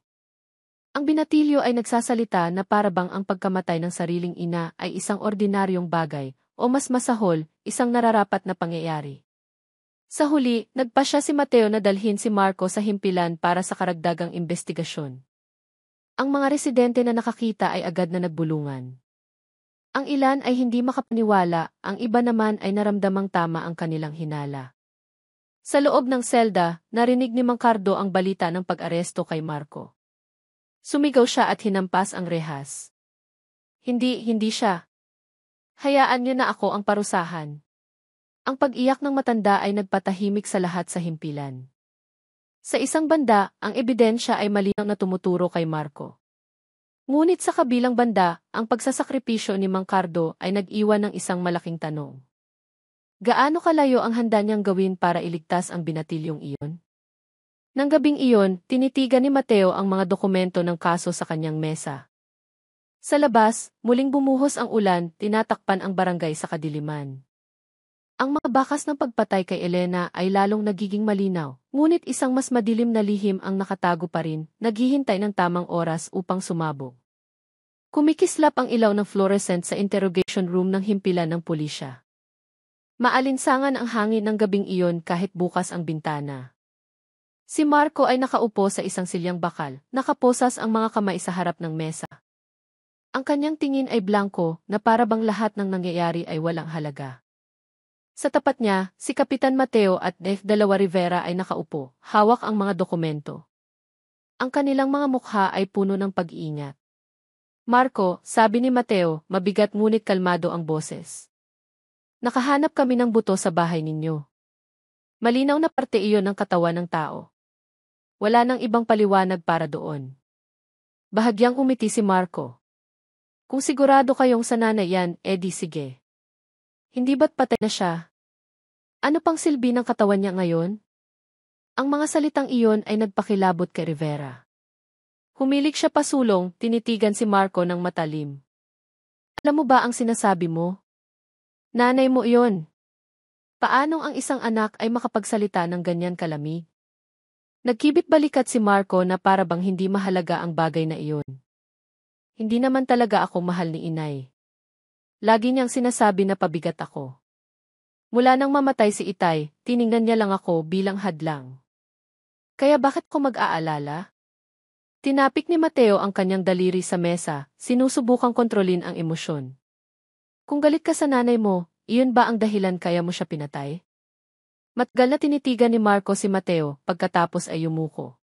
Ang binatilyo ay nagsasalita na parabang ang pagkamatay ng sariling ina ay isang ordinaryong bagay, o mas masahol, isang nararapat na pangyayari. Sa huli, nagpasya si Mateo na dalhin si Marco sa himpilan para sa karagdagang investigasyon. Ang mga residente na nakakita ay agad na nagbulungan. Ang ilan ay hindi makapaniwala, ang iba naman ay naramdamang tama ang kanilang hinala. Sa loob ng selda, narinig ni Mang Cardo ang balita ng pag-aresto kay Marco. Sumigaw siya at hinampas ang rehas. Hindi siya. Hayaan niyo na ako ang parusahan. Ang pag-iyak ng matanda ay nagpatahimik sa lahat sa himpilan. Sa isang banda, ang ebidensya ay malinaw na tumuturo kay Marco. Ngunit sa kabilang banda, ang pagsasakripisyo ni Mang Cardo ay nag-iwan ng isang malaking tanong. Gaano kalayo ang handa niyang gawin para iligtas ang binatilyong iyon? Nang gabing iyon, tinitigan ni Mateo ang mga dokumento ng kaso sa kanyang mesa. Sa labas, muling bumuhos ang ulan, tinatakpan ang barangay sa kadiliman. Ang mga bakas ng pagpatay kay Elena ay lalong nagiging malinaw, ngunit isang mas madilim na lihim ang nakatago pa rin, naghihintay ng tamang oras upang sumabog. Kumikislap ang ilaw ng fluorescent sa interrogation room ng himpilan ng pulisya. Maalinsangan ang hangin ng gabing iyon kahit bukas ang bintana. Si Marco ay nakaupo sa isang silyang bakal, nakaposas ang mga kamay sa harap ng mesa. Ang kanyang tingin ay blanko, na parabang lahat ng nangyayari ay walang halaga. Sa tapat niya, si Kapitan Mateo at F. Rivera ay nakaupo, hawak ang mga dokumento. Ang kanilang mga mukha ay puno ng pag-iingat. Marco, sabi ni Mateo, mabigat ngunit kalmado ang boses. Nakahanap kami ng buto sa bahay ninyo. Malinaw na parte iyon ng katawan ng tao. Wala nang ibang paliwanag para doon. Bahagyang umiti si Marco. Kung sigurado kayong sananay yan, edi sige. Hindi ba't patay na siya? Ano pang silbi ng katawan niya ngayon? Ang mga salitang iyon ay nagpakilabot kay Rivera. Humilig siya pasulong, tinitigan si Marco ng matalim. Alam mo ba ang sinasabi mo? Nanay mo iyon. Paanong ang isang anak ay makapagsalita ng ganyan kalamig? Nagkibit balikat si Marco na parabang hindi mahalaga ang bagay na iyon. Hindi naman talaga ako mahal ni inay. Lagi niyang sinasabi na pabigat ako. Mula nang mamatay si Itay, tiningnan niya lang ako bilang hadlang. Kaya bakit ko mag-aalala? Tinapik ni Mateo ang kanyang daliri sa mesa, sinusubukang kontrolin ang emosyon. Kung galit ka sa nanay mo, iyon ba ang dahilan kaya mo siya pinatay? Matgal na tinitigan ni Marco si Mateo, pagkatapos ay yumuko.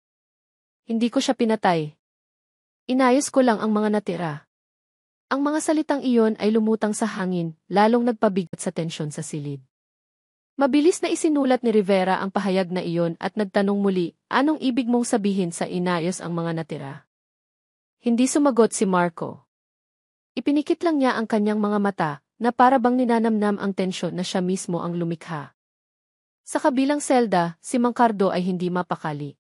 Hindi ko siya pinatay. Inayos ko lang ang mga natira. Ang mga salitang iyon ay lumutang sa hangin, lalong nagpabigat sa tensyon sa silid. Mabilis na isinulat ni Rivera ang pahayag na iyon at nagtanong muli, anong ibig mong sabihin sa inayos ang mga natira? Hindi sumagot si Marco. Ipinikit lang niya ang kanyang mga mata, na parabang ninanamnam ang tensyon na siya mismo ang lumikha. Sa kabilang selda, si Mang Cardo ay hindi mapakali.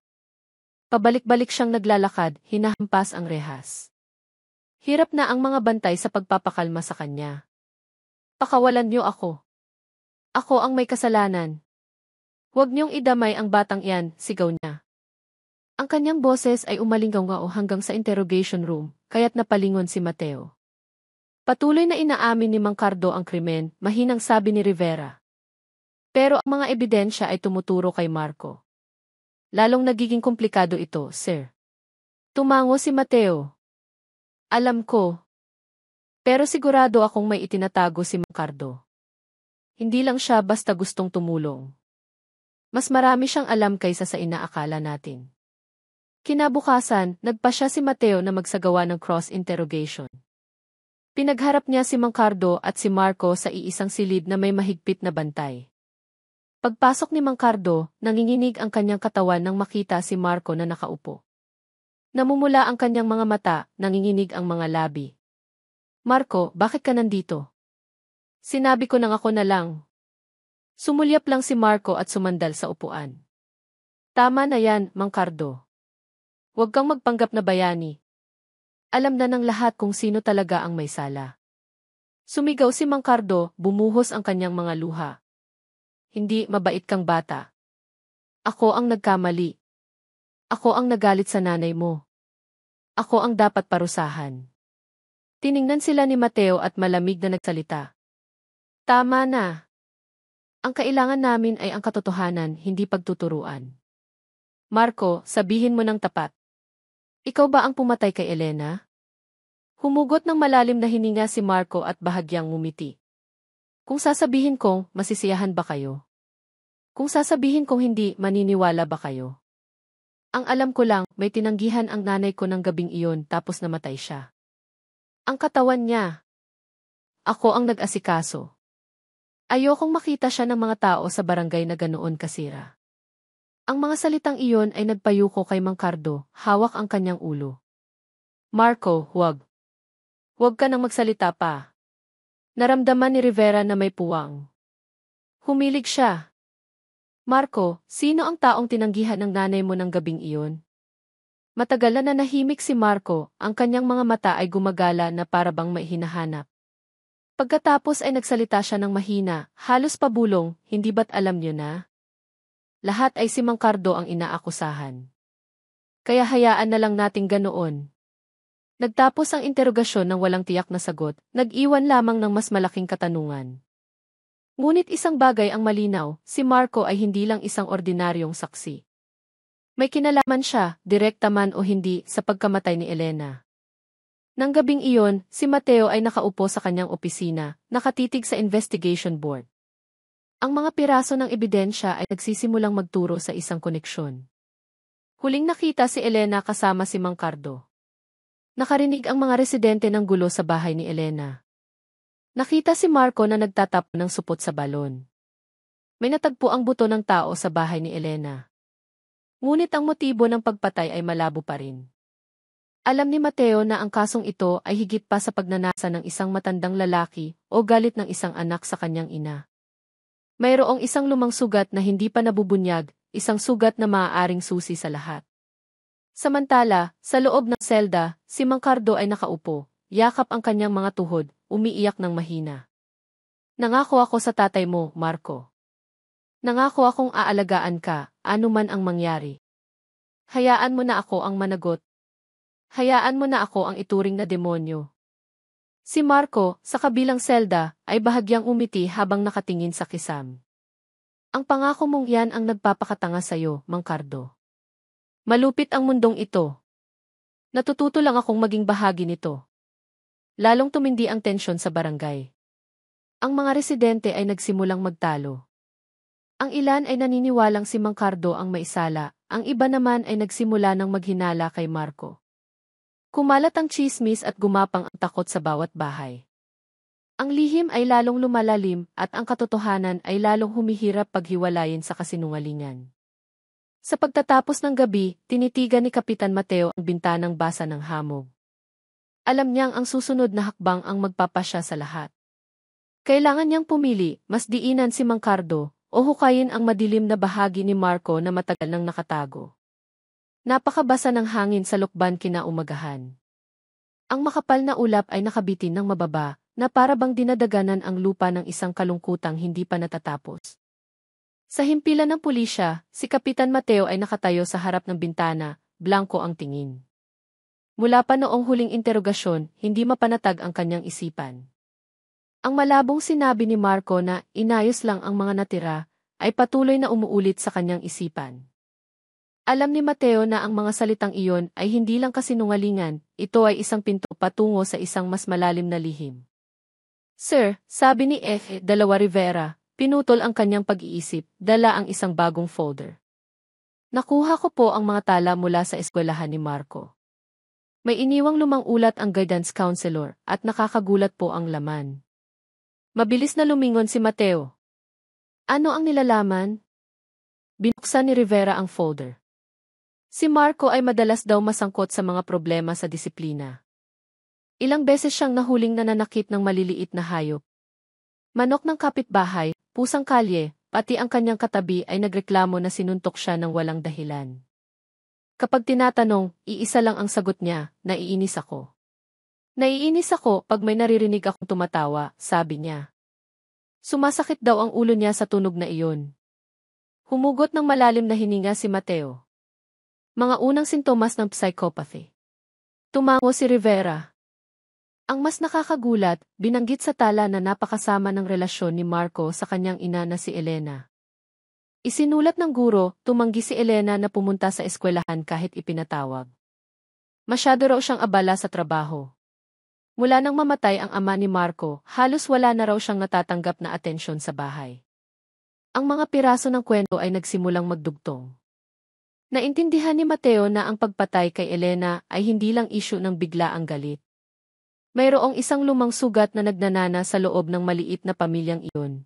Pabalik-balik siyang naglalakad, hinahampas ang rehas. Hirap na ang mga bantay sa pagpapakalma sa kanya. Pakawalan niyo ako. Ako ang may kasalanan. Huwag niyong idamay ang batang iyan, sigaw niya. Ang kanyang boses ay umalinggaw-ngao hanggang sa interrogation room, kaya't napalingon si Mateo. Patuloy na inaamin ni Mang Cardo ang krimen, mahinang sabi ni Rivera. Pero ang mga ebidensya ay tumuturo kay Marco. Lalong nagiging komplikado ito, sir. Tumango si Mateo. Alam ko. Pero sigurado akong may itinatago si Mang Cardo. Hindi lang siya basta gustong tumulong. Mas marami siyang alam kaysa sa inaakala natin. Kinabukasan, nagpasya si Mateo na magsagawa ng cross-interrogation. Pinagharap niya si Mang Cardo at si Marco sa iisang silid na may mahigpit na bantay. Pagpasok ni Mang Cardo, nanginginig ang kanyang katawan nang makita si Marco na nakaupo. Namumula ang kanyang mga mata, nanginginig ang mga labi. Marco, bakit ka nandito? Sinabi ko nang ako na lang. Sumulyap lang si Marco at sumandal sa upuan. Tama na yan, Mang Cardo. Huwag kang magpanggap na bayani. Alam na ng lahat kung sino talaga ang may sala. Sumigaw si Mang Cardo, bumuhos ang kanyang mga luha. Hindi, mabait kang bata. Ako ang nagkamali. Ako ang nagalit sa nanay mo. Ako ang dapat parusahan. Tiningnan sila ni Mateo at malamig na nagsalita. Tama na. Ang kailangan namin ay ang katotohanan, hindi pagtuturuan. Marco, sabihin mo ng tapat. Ikaw ba ang pumatay kay Elena? Humugot ng malalim na hininga si Marco at bahagyang ngumiti. Kung sasabihin kong, masisiyahan ba kayo? Kung sasabihin kong hindi, maniniwala ba kayo? Ang alam ko lang, may tinanggihan ang nanay ko ng gabing iyon tapos namatay siya. Ang katawan niya. Ako ang nag-asikaso. Ayokong makita siya ng mga tao sa barangay na ganoon kasira. Ang mga salitang iyon ay nagpayuko kay Mang Cardo, hawak ang kanyang ulo. Marco, huwag. Huwag ka nang magsalita pa. Naramdaman ni Rivera na may puwang. Humilig siya. Marco, sino ang taong tinanggihan ng nanay mo ng gabing iyon? Matagal na nanahimik si Marco, ang kanyang mga mata ay gumagala na parabang may hinahanap. Pagkatapos ay nagsalita siya ng mahina, halos pabulong, hindi ba't alam niyo na? Lahat ay si Mang Cardo ang inaakusahan. Kaya hayaan na lang nating ganoon. Nagtapos ang interogasyon ng walang tiyak na sagot, nag-iwan lamang ng mas malaking katanungan. Ngunit isang bagay ang malinaw, si Marco ay hindi lang isang ordinaryong saksi. May kinalaman siya, direkta man o hindi, sa pagkamatay ni Elena. Nang gabing iyon, si Mateo ay nakaupo sa kanyang opisina, nakatitig sa investigation board. Ang mga piraso ng ebidensya ay nagsisimulang magturo sa isang koneksyon. Huling nakita si Elena kasama si Mang Cardo. Nakarinig ang mga residente ng gulo sa bahay ni Elena. Nakita si Marco na nagtatap ng supot sa balon. May natagpo ang buto ng tao sa bahay ni Elena. Ngunit ang motibo ng pagpatay ay malabo pa rin. Alam ni Mateo na ang kasong ito ay higit pa sa pagnanasa ng isang matandang lalaki o galit ng isang anak sa kanyang ina. Mayroong isang lumang sugat na hindi pa nabubunyag, isang sugat na maaaring susi sa lahat. Samantala, sa loob ng selda, si Mang Cardo ay nakaupo, yakap ang kanyang mga tuhod, umiiyak ng mahina. Nangako ako sa tatay mo, Marco. Nangako akong aalagaan ka, anuman ang mangyari. Hayaan mo na ako ang managot. Hayaan mo na ako ang ituring na demonyo. Si Marco, sa kabilang selda, ay bahagyang umiti habang nakatingin sa kisam. Ang pangako mong yan ang nagpapakatanga sa'yo, Mang Cardo. Malupit ang mundong ito. Natututo lang akong maging bahagi nito. Lalong tumindi ang tensyon sa barangay. Ang mga residente ay nagsimulang magtalo. Ang ilan ay naniniwalang si Mang Cardo ang maisala, ang iba naman ay nagsimula ng maghinala kay Marco. Kumalat ang tsismis at gumapang ang takot sa bawat bahay. Ang lihim ay lalong lumalalim at ang katotohanan ay lalong humihirap paghiwalayin sa kasinungalingan. Sa pagtatapos ng gabi, tinitigan ni Kapitan Mateo ang bintanang basa ng hamog. Alam niyang ang susunod na hakbang ang magpapasya sa lahat. Kailangan niyang pumili, mas diinan si Mang Cardo, o hukayin ang madilim na bahagi ni Marco na matagal nang nakatago. Napakabasa ng hangin sa lukban kinaumagahan. Ang makapal na ulap ay nakabitin ng mababa, na para bang dinadaganan ang lupa ng isang kalungkutang hindi pa natatapos. Sa himpilan ng pulisya, si Kapitan Mateo ay nakatayo sa harap ng bintana, blanko ang tingin. Mula pa noong huling interogasyon, hindi mapanatag ang kanyang isipan. Ang malabong sinabi ni Marco na inayos lang ang mga natira, ay patuloy na umuulit sa kanyang isipan. Alam ni Mateo na ang mga salitang iyon ay hindi lang kasinungalingan, ito ay isang pinto patungo sa isang mas malalim na lihim. Sir, sabi ni Dalawa Rivera, pinutol ang kanyang pag-iisip, dala ang isang bagong folder. Nakuha ko po ang mga tala mula sa eskwelahan ni Marco. May iniwang lumang ulat ang guidance counselor at nakakagulat po ang laman. Mabilis na lumingon si Mateo. Ano ang nilalaman? Binuksan ni Rivera ang folder. Si Marco ay madalas daw masangkot sa mga problema sa disiplina. Ilang beses siyang nahuling nananakit ng maliliit na hayop. Manok ng kapitbahay, pusang kalye, pati ang kanyang katabi ay nagreklamo na sinuntok siya ng walang dahilan. Kapag tinatanong, iisa lang ang sagot niya, naiinis ako. Naiinis ako pag may naririnig akong tumatawa, sabi niya. Sumasakit daw ang ulo niya sa tunog na iyon. Humugot ng malalim na hininga si Mateo. Mga unang sintomas ng psychopathy. Tumango si Rivera. Ang mas nakakagulat, binanggit sa tala na napakasama ng relasyon ni Marco sa kanyang ina na si Elena. Isinulat ng guro, tumanggi si Elena na pumunta sa eskwelahan kahit ipinatawag. Masyado raw siyang abala sa trabaho. Mula nang mamatay ang ama ni Marco, halos wala na raw siyang natatanggap na atensyon sa bahay. Ang mga piraso ng kwento ay nagsimulang magdugtong. Naintindihan ni Mateo na ang pagpatay kay Elena ay hindi lang isyu ng biglaang galit. Mayroong isang lumang sugat na nagnanana sa loob ng maliit na pamilyang iyon.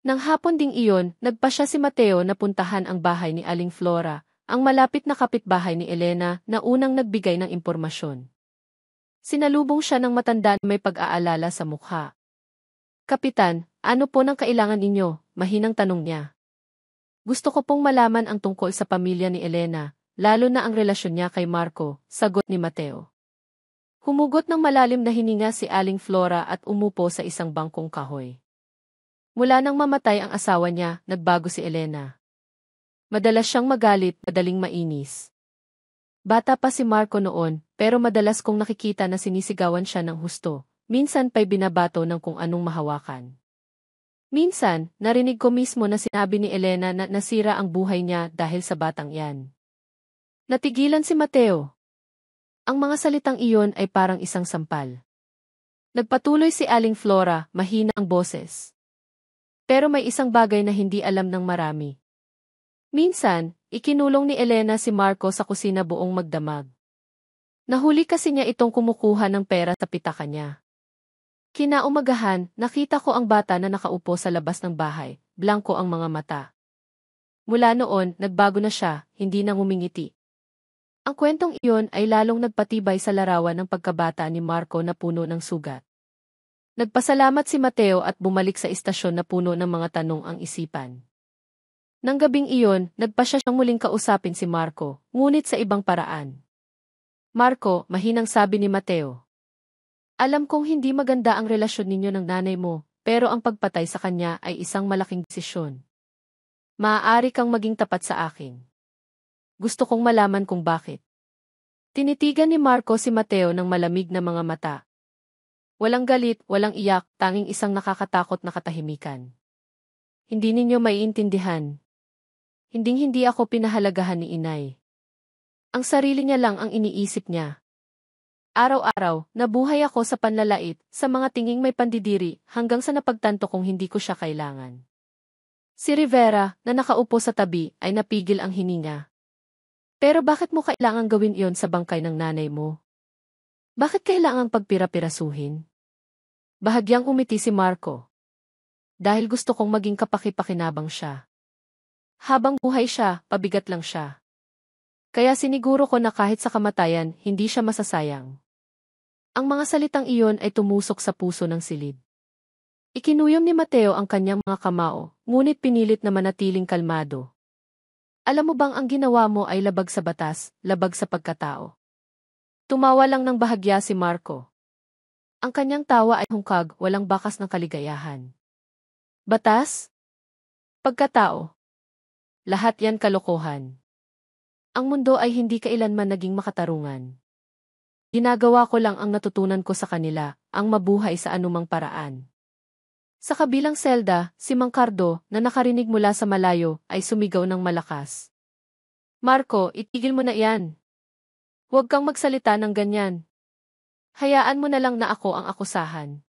Nang hapon ding iyon, nagpasya si Mateo na puntahan ang bahay ni Aling Flora, ang malapit na kapitbahay ni Elena na unang nagbigay ng impormasyon. Sinalubong siya ng matanda na may pag-aalala sa mukha. Kapitan, ano po nang kailangan ninyo? Mahinang tanong niya. Gusto ko pong malaman ang tungkol sa pamilya ni Elena, lalo na ang relasyon niya kay Marco, sagot ni Mateo. Humugot ng malalim na hininga si Aling Flora at umupo sa isang bangkong kahoy. Mula nang mamatay ang asawa niya, nagbago si Elena. Madalas siyang magalit, madaling mainis. Bata pa si Marco noon, pero madalas kong nakikita na sinisigawan siya ng husto, minsan pa'y binabato ng kung anong mahawakan. Minsan, narinig ko mismo na sinabi ni Elena na nasira ang buhay niya dahil sa batang yan. Natigilan si Mateo. Ang mga salitang iyon ay parang isang sampal. Nagpatuloy si Aling Flora, mahina ang boses. Pero may isang bagay na hindi alam ng marami. Minsan, ikinulong ni Elena si Marco sa kusina buong magdamag. Nahuli kasi niya itong kumukuha ng pera sa pitaka niya. Kinaumagahan, nakita ko ang bata na nakaupo sa labas ng bahay, blanko ang mga mata. Mula noon, nagbago na siya, hindi na ngumingiti. Ang kwentong iyon ay lalong nagpatibay sa larawan ng pagkabata ni Marco na puno ng sugat. Nagpasalamat si Mateo at bumalik sa istasyon na puno ng mga tanong ang isipan. Nang gabing iyon, nagpasya siyang muling kausapin si Marco, ngunit sa ibang paraan. Marco, mahinang sabi ni Mateo. Alam kong hindi maganda ang relasyon ninyo ng nanay mo, pero ang pagpatay sa kanya ay isang malaking desisyon. Maaari kang maging tapat sa akin. Gusto kong malaman kung bakit. Tinitigan ni Marco si Mateo ng malamig na mga mata. Walang galit, walang iyak, tanging isang nakakatakot na katahimikan. Hindi ninyo maiintindihan. Hinding-hindi ako pinahalagahan ni inay. Ang sarili niya lang ang iniisip niya. Araw-araw, nabuhay ako sa panlalait, sa mga tinging may pandidiri, hanggang sa napagtanto kong hindi ko siya kailangan. Si Rivera, na nakaupo sa tabi, ay napigil ang hininga. Pero bakit mo kailangan gawin iyon sa bangkay ng nanay mo? Bakit kailangang pagpira-pirasuhin? Bahagyang umiti si Marco. Dahil gusto kong maging kapaki-pakinabang siya. Habang buhay siya, pabigat lang siya. Kaya siniguro ko na kahit sa kamatayan, hindi siya masasayang. Ang mga salitang iyon ay tumusok sa puso ng silid. Ikinuyom ni Mateo ang kanyang mga kamao, ngunit pinilit na manatiling kalmado. Alam mo bang ang ginawa mo ay labag sa batas, labag sa pagkatao? Tumawa lang ng bahagya si Marco. Ang kanyang tawa ay hungkag, walang bakas ng kaligayahan. Batas? Pagkatao. Lahat yan kalokohan. Ang mundo ay hindi kailanman naging makatarungan. Ginagawa ko lang ang natutunan ko sa kanila, ang mabuhay sa anumang paraan. Sa kabilang selda, si Mang Cardo, na nakarinig mula sa malayo, ay sumigaw ng malakas. Marco, itigil mo na iyan. Huwag kang magsalita ng ganyan. Hayaan mo na lang na ako ang akusahan.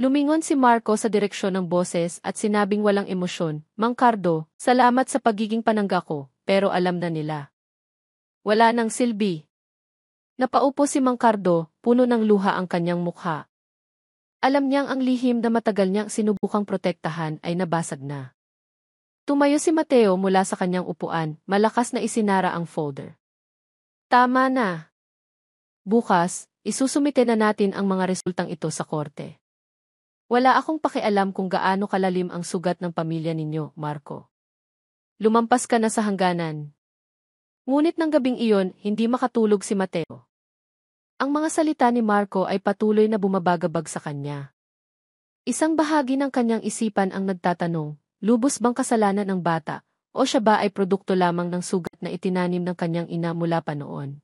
Lumingon si Marco sa direksyon ng boses at sinabing walang emosyon, Mang Cardo, salamat sa pagiging panangga ko, pero alam na nila. Wala nang silbi. Napaupo si Mang Cardo, puno ng luha ang kanyang mukha. Alam niyang ang lihim na matagal niyang sinubukang protektahan ay nabasag na. Tumayo si Mateo mula sa kanyang upuan, malakas na isinara ang folder. Tama na. Bukas, isusumite na natin ang mga resultang ito sa korte. Wala akong pakialam kung gaano kalalim ang sugat ng pamilya ninyo, Marco. Lumampas ka na sa hangganan. Ngunit ng gabing iyon, hindi makatulog si Mateo. Ang mga salita ni Marco ay patuloy na bumabagabag sa kanya. Isang bahagi ng kanyang isipan ang nagtatanong, lubos bang kasalanan ng bata, o siya ba ay produkto lamang ng sugat na itinanim ng kanyang ina mula pa noon?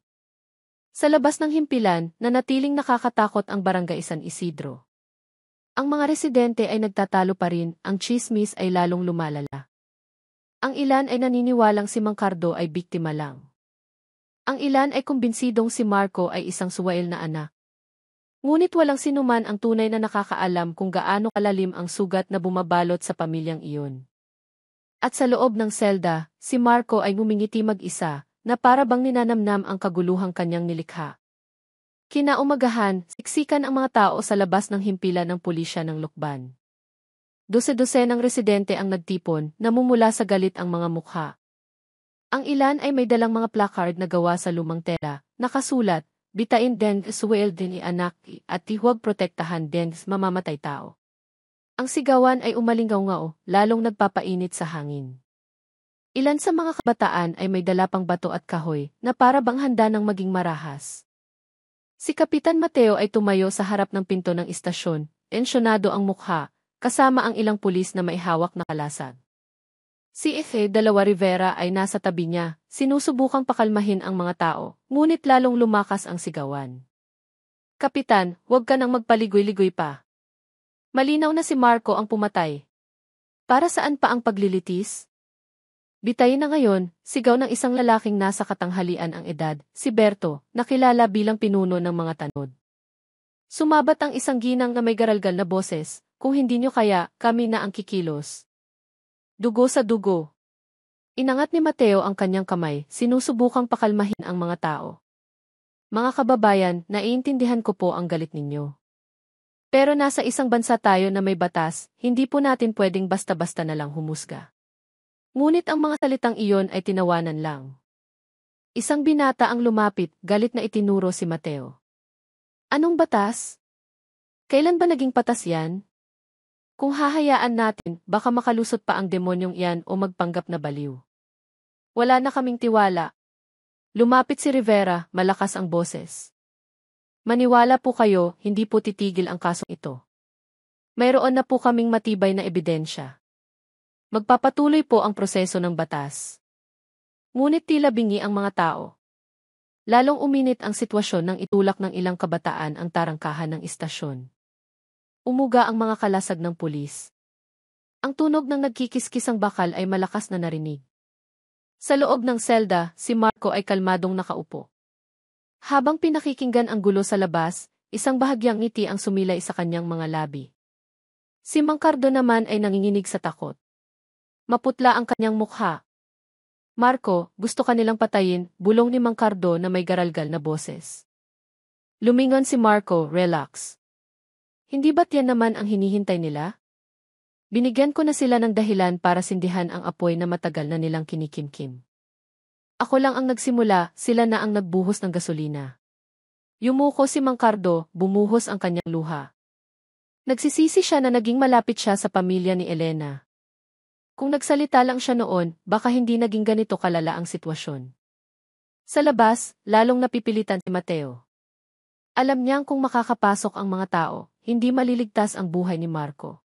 Sa labas ng himpilan, nanatiling nakakatakot ang barangay San Isidro. Ang mga residente ay nagtatalo pa rin, ang tsismis ay lalong lumalala. Ang ilan ay naniniwalang si Mang Cardo ay biktima lang. Ang ilan ay kumbinsidong si Marco ay isang suwail na anak. Ngunit walang sinuman ang tunay na nakakaalam kung gaano kalalim ang sugat na bumabalot sa pamilyang iyon. At sa loob ng selda, si Marco ay ngumingiti mag-isa, na para bang ninanamnam ang kaguluhang kanyang nilikha. Kinaumagahan, siksikan ang mga tao sa labas ng himpilan ng pulisya ng Lukban. Dose-dosenang residente ang nagtipon, namumula sa galit ang mga mukha. Ang ilan ay may dalang mga placard na gawa sa lumang tela, nakasulat, bitain den suwel din anak at huwag protektahan den mamamatay tao. Ang sigawan ay umalingaw-ngao, lalong nagpapainit sa hangin. Ilan sa mga kabataan ay may dala pang bato at kahoy, na para bang handa ng maging marahas. Si Kapitan Mateo ay tumayo sa harap ng pinto ng istasyon, tensyonado ang mukha, kasama ang ilang pulis na may hawak na kalasag. Si F.A. Dalawa Rivera ay nasa tabi niya, sinusubukang pakalmahin ang mga tao, ngunit lalong lumakas ang sigawan. Kapitan, huwag ka nang magpaligoy-ligoy pa. Malinaw na si Marco ang pumatay. Para saan pa ang paglilitis? Bitayin na ngayon, sigaw ng isang lalaking nasa katanghalian ang edad, si Berto, nakilala bilang pinuno ng mga tanod. Sumabat ang isang ginang na may garalgal na boses, kung hindi nyo kaya, kami na ang kikilos. Dugo sa dugo. Inangat ni Mateo ang kanyang kamay, sinusubukang pakalmahin ang mga tao. Mga kababayan, naiintindihan ko po ang galit ninyo. Pero nasa isang bansa tayo na may batas, hindi po natin pwedeng basta-basta na lang humusga. Ngunit ang mga salitang iyon ay tinawanan lang. Isang binata ang lumapit, galit na itinuro si Mateo. Anong batas? Kailan ba naging patas yan? Kung hahayaan natin, baka makalusot pa ang demonyong iyan o magpanggap na baliw. Wala na kaming tiwala. Lumapit si Rivera, malakas ang boses. Maniwala po kayo, hindi po titigil ang kasong ito. Mayroon na po kaming matibay na ebidensya. Magpapatuloy po ang proseso ng batas. Ngunit tila bingi ang mga tao. Lalong uminit ang sitwasyon nang itulak ng ilang kabataan ang tarangkahan ng istasyon. Umuga ang mga kalasag ng pulis. Ang tunog ng nagkikiskisang bakal ay malakas na narinig. Sa loob ng selda, si Marco ay kalmadong nakaupo. Habang pinakikinggan ang gulo sa labas, isang bahagyang ngiti ang sumilay sa kanyang mga labi. Si Mang Cardo naman ay nanginginig sa takot. Maputla ang kanyang mukha. Marco, gusto ka nilang patayin, bulong ni Mang Cardo na may garalgal na boses. Lumingon si Marco, relax. Hindi ba't yan naman ang hinihintay nila? Binigyan ko na sila ng dahilan para sindihan ang apoy na matagal na nilang kinikimkim. Ako lang ang nagsimula, sila na ang nagbuhos ng gasolina. Yumuko si Mang Cardo, bumuhos ang kanyang luha. Nagsisisi siya na naging malapit siya sa pamilya ni Elena. Kung nagsalita lang siya noon, baka hindi naging ganito kalala ang sitwasyon. Sa labas, lalong napipilitan si Mateo. Alam niyang kung makakapasok ang mga tao, hindi maliligtas ang buhay ni Marco.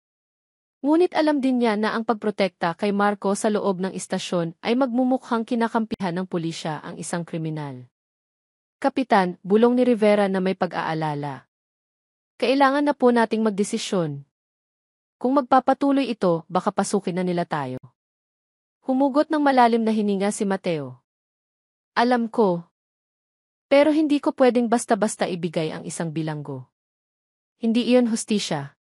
Ngunit alam din niya na ang pagprotekta kay Marco sa loob ng istasyon ay magmumukhang kinakampihan ng pulisya ang isang kriminal. Kapitan, bulong ni Rivera na may pag-aalala. Kailangan na po nating magdesisyon. Kung magpapatuloy ito, baka pasukin na nila tayo. Humugot ng malalim na hininga si Mateo. Alam ko. Pero hindi ko pwedeng basta-basta ibigay ang isang bilanggo. Hindi iyon hustisya.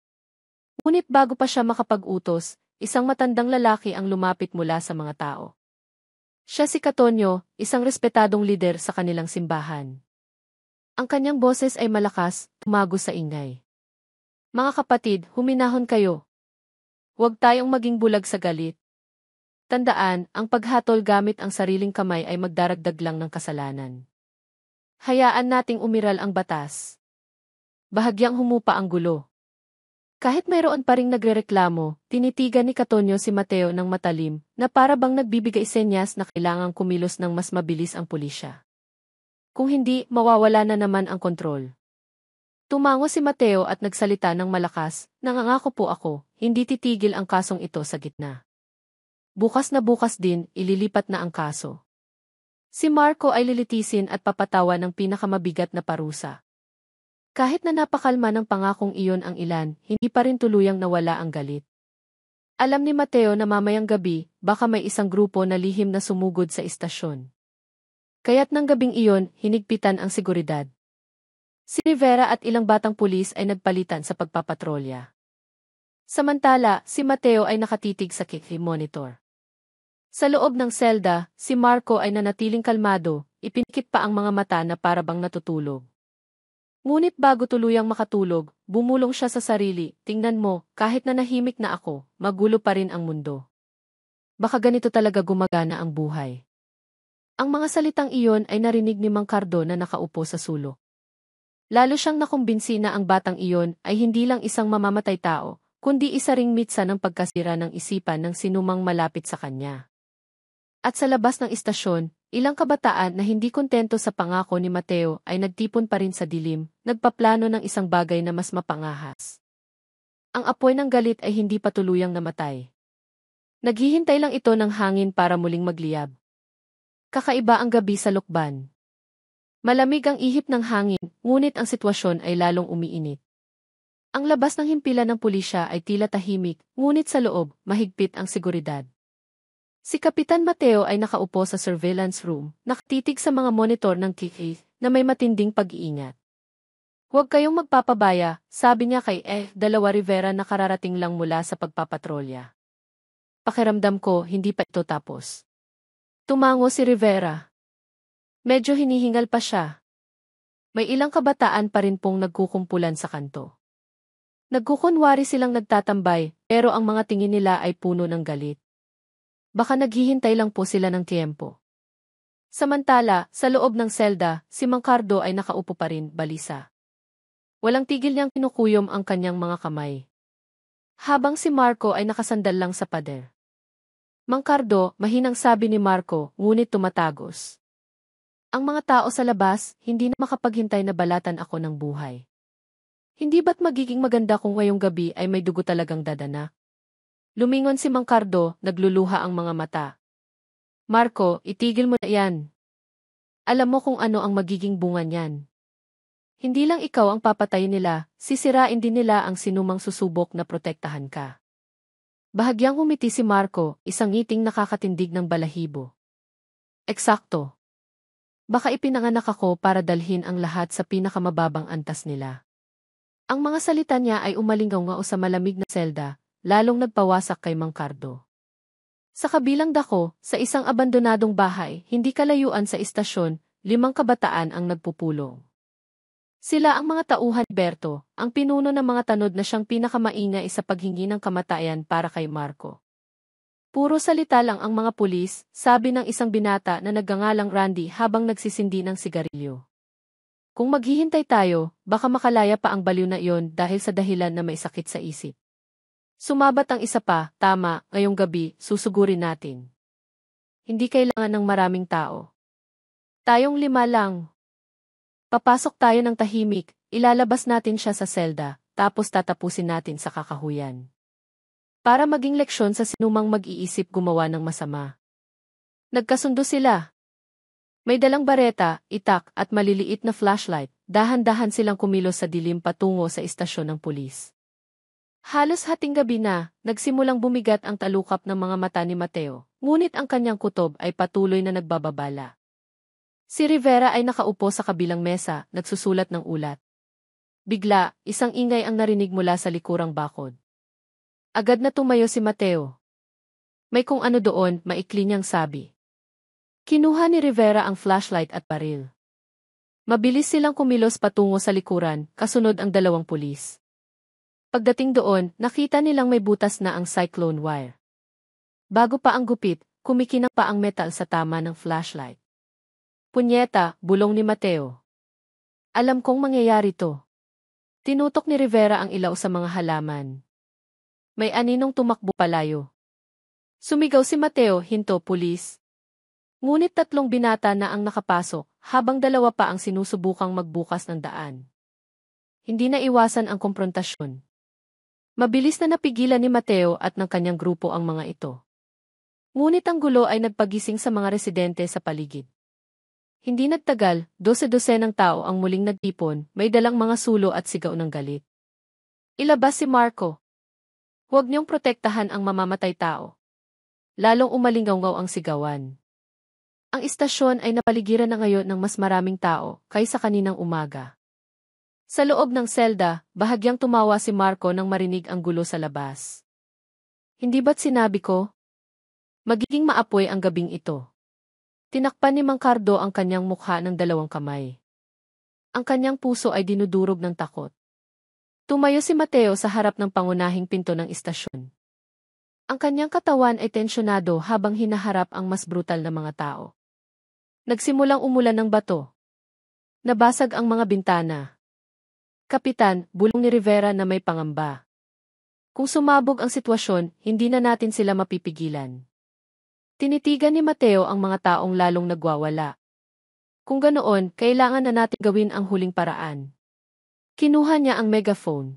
Ngunit bago pa siya makapag-utos, isang matandang lalaki ang lumapit mula sa mga tao. Siya si Catonio, isang respetadong lider sa kanilang simbahan. Ang kanyang boses ay malakas, tumagos sa ingay. Mga kapatid, huminahon kayo. Huwag tayong maging bulag sa galit. Tandaan, ang paghatol gamit ang sariling kamay ay magdaragdag lang ng kasalanan. Hayaan nating umiral ang batas. Bahagyang humupa ang gulo. Kahit mayroon pa ring nagrereklamo, tinitigan ni Katonyo si Mateo ng matalim, na para bang nagbibigay senyas na kailangang kumilos ng mas mabilis ang pulisya. Kung hindi, mawawala na naman ang kontrol. Tumango si Mateo at nagsalita ng malakas, "Nangangako po ako, hindi titigil ang kasong ito sa gitna. Bukas na bukas din, ililipat na ang kaso." Si Marco ay lilitisin at papatawa ng pinakamabigat na parusa. Kahit na napakalma ng pangakong iyon ang ilan, hindi pa rin tuluyang nawala ang galit. Alam ni Mateo na mamayang gabi, baka may isang grupo na lihim na sumugod sa istasyon. Kaya't ng gabing iyon, hinigpitan ang seguridad. Si Rivera at ilang batang pulis ay nagpalitan sa pagpapatrolya. Samantala, si Mateo ay nakatitig sa monitor. Sa loob ng selda, si Marco ay nanatiling kalmado, ipinikit pa ang mga mata na para bang natutulog. Ngunit bago tuluyang makatulog, bumulong siya sa sarili, "Tingnan mo, kahit na nahimik na ako, magulo pa rin ang mundo. Baka ganito talaga gumagana ang buhay." Ang mga salitang iyon ay narinig ni Mang Cardo na nakaupo sa sulok. Lalo siyang nakumbinsi na ang batang iyon ay hindi lang isang mamamatay tao, kundi isa ring mitsa ng pagkasira ng isipan ng sinumang malapit sa kanya. At sa labas ng istasyon, ilang kabataan na hindi kontento sa pangako ni Mateo ay nagtipon pa rin sa dilim, nagpaplano ng isang bagay na mas mapangahas. Ang apoy ng galit ay hindi pa tuluyang namatay. Naghihintay lang ito ng hangin para muling magliyab. Kakaiba ang gabi sa Lukban. Malamig ang ihip ng hangin, ngunit ang sitwasyon ay lalong umiinit. Ang labas ng himpilan ng pulisya ay tila tahimik, ngunit sa loob, mahigpit ang seguridad. Si Kapitan Mateo ay nakaupo sa surveillance room, nakatitig sa mga monitor ng KK na may matinding pag-iingat. "Huwag kayong magpapabaya," sabi niya kay dalawa Rivera na kararating lang mula sa pagpapatrolya. "Pakiramdam ko, hindi pa ito tapos." Tumango si Rivera. Medyo hinihingal pa siya. May ilang kabataan pa rin pong nagkukumpulan sa kanto. Nagkukunwari silang nagtatambay, pero ang mga tingin nila ay puno ng galit. Baka naghihintay lang po sila ng tiempo. Samantala, sa loob ng selda, si Mang Cardo ay nakaupo pa rin, balisa. Walang tigil niyang kinukuyom ang kanyang mga kamay. Habang si Marco ay nakasandal lang sa pader. "Mang Cardo," mahinang sabi ni Marco, ngunit tumatagos. "Ang mga tao sa labas, hindi na makapaghintay na balatan ako ng buhay. Hindi ba't magiging maganda kung ngayong gabi ay may dugo talagang dadana?" Lumingon si Mang Cardo, nagluluha ang mga mata. "Marco, itigil mo na yan. Alam mo kung ano ang magiging bunga niyan. Hindi lang ikaw ang papatayin nila, sisirain din nila ang sinumang susubok na protektahan ka." Bahagyang humiti si Marco, isang ngiting nakakatindig ng balahibo. "Eksakto. Baka ipinanganak ako para dalhin ang lahat sa pinakamababang antas nila." Ang mga salita niya ay umalingaw sa malamig na selda, lalong nagpawasak kay Mang Cardo. Sa kabilang dako, sa isang abandonadong bahay, hindi kalayuan sa istasyon, 5 kabataan ang nagpupulong. Sila ang mga tauhan ni Berto, ang pinuno ng mga tanod na siyang pinakamaingay sa paghingi ng kamatayan para kay Marco. Puro salita lang ang mga pulis, sabi ng isang binata na nagngangalang Randy habang nagsisindi ng sigarilyo. "Kung maghihintay tayo, baka makalaya pa ang baliw na iyon dahil sa dahilan na may sakit sa isip." Sumabat ang isa pa, "Tama, ngayong gabi, susugurin natin. Hindi kailangan ng maraming tao. Tayong 5 lang. Papasok tayo ng tahimik, ilalabas natin siya sa selda, tapos tatapusin natin sa kakahuyan. Para maging leksyon sa sinumang mag-iisip gumawa ng masama." Nagkasundo sila. May dalang bareta, itak, at maliliit na flashlight, dahan-dahan silang kumilos sa dilim patungo sa istasyon ng pulis. Halos hating gabi na, nagsimulang bumigat ang talukap ng mga mata ni Mateo, ngunit ang kanyang kutob ay patuloy na nagbababala. Si Rivera ay nakaupo sa kabilang mesa, nagsusulat ng ulat. Bigla, isang ingay ang narinig mula sa likurang bakod. Agad na tumayo si Mateo. "May kung ano doon," maikli niyang sabi. Kinuha ni Rivera ang flashlight at baril. Mabilis silang kumilos patungo sa likuran, kasunod ang 2 pulis. Pagdating doon, nakita nilang may butas na ang cyclone wire. Bago pa ang gupit, kumikinang pa ang metal sa tama ng flashlight. "Punyeta," bulong ni Mateo. "Alam kong mangyayari to. Tinutok ni Rivera ang ilaw sa mga halaman. May aninong tumakbo palayo. Sumigaw si Mateo, "Hinto, pulis!" Ngunit 3 binata na ang nakapasok, habang 2 pa ang sinusubukang magbukas ng daan. Hindi na iwasan ang komprontasyon. Mabilis na napigilan ni Mateo at ng kanyang grupo ang mga ito. Ngunit ang gulo ay nagpagising sa mga residente sa paligid. Hindi nagtagal, 12 ng tao ang muling nagtipon, may dalang mga sulo at sigaw ng galit. "Ilabas si Marco! Huwag niyong protektahan ang mamamatay tao." Lalong umalingaw-ngaw ang sigawan. Ang istasyon ay napaligiran na ngayon ng mas maraming tao kaysa kaninang umaga. Sa loob ng selda, bahagyang tumawa si Marco nang marinig ang gulo sa labas. "Hindi ba't sinabi ko? Magiging maapoy ang gabing ito." Tinakpan ni Mang Cardo ang kanyang mukha ng 2 kamay. Ang kanyang puso ay dinudurog ng takot. Tumayo si Mateo sa harap ng pangunahing pinto ng istasyon. Ang kanyang katawan ay tensyonado habang hinaharap ang mas brutal na mga tao. Nagsimulang umulan ng bato. Nabasag ang mga bintana. "Kapitan," bulong ni Rivera na may pangamba. "Kung sumabog ang sitwasyon, hindi na natin sila mapipigilan." Tinitigan ni Mateo ang mga taong lalong nagwawala. "Kung ganoon, kailangan na natin gawin ang huling paraan." Kinuha niya ang megaphone.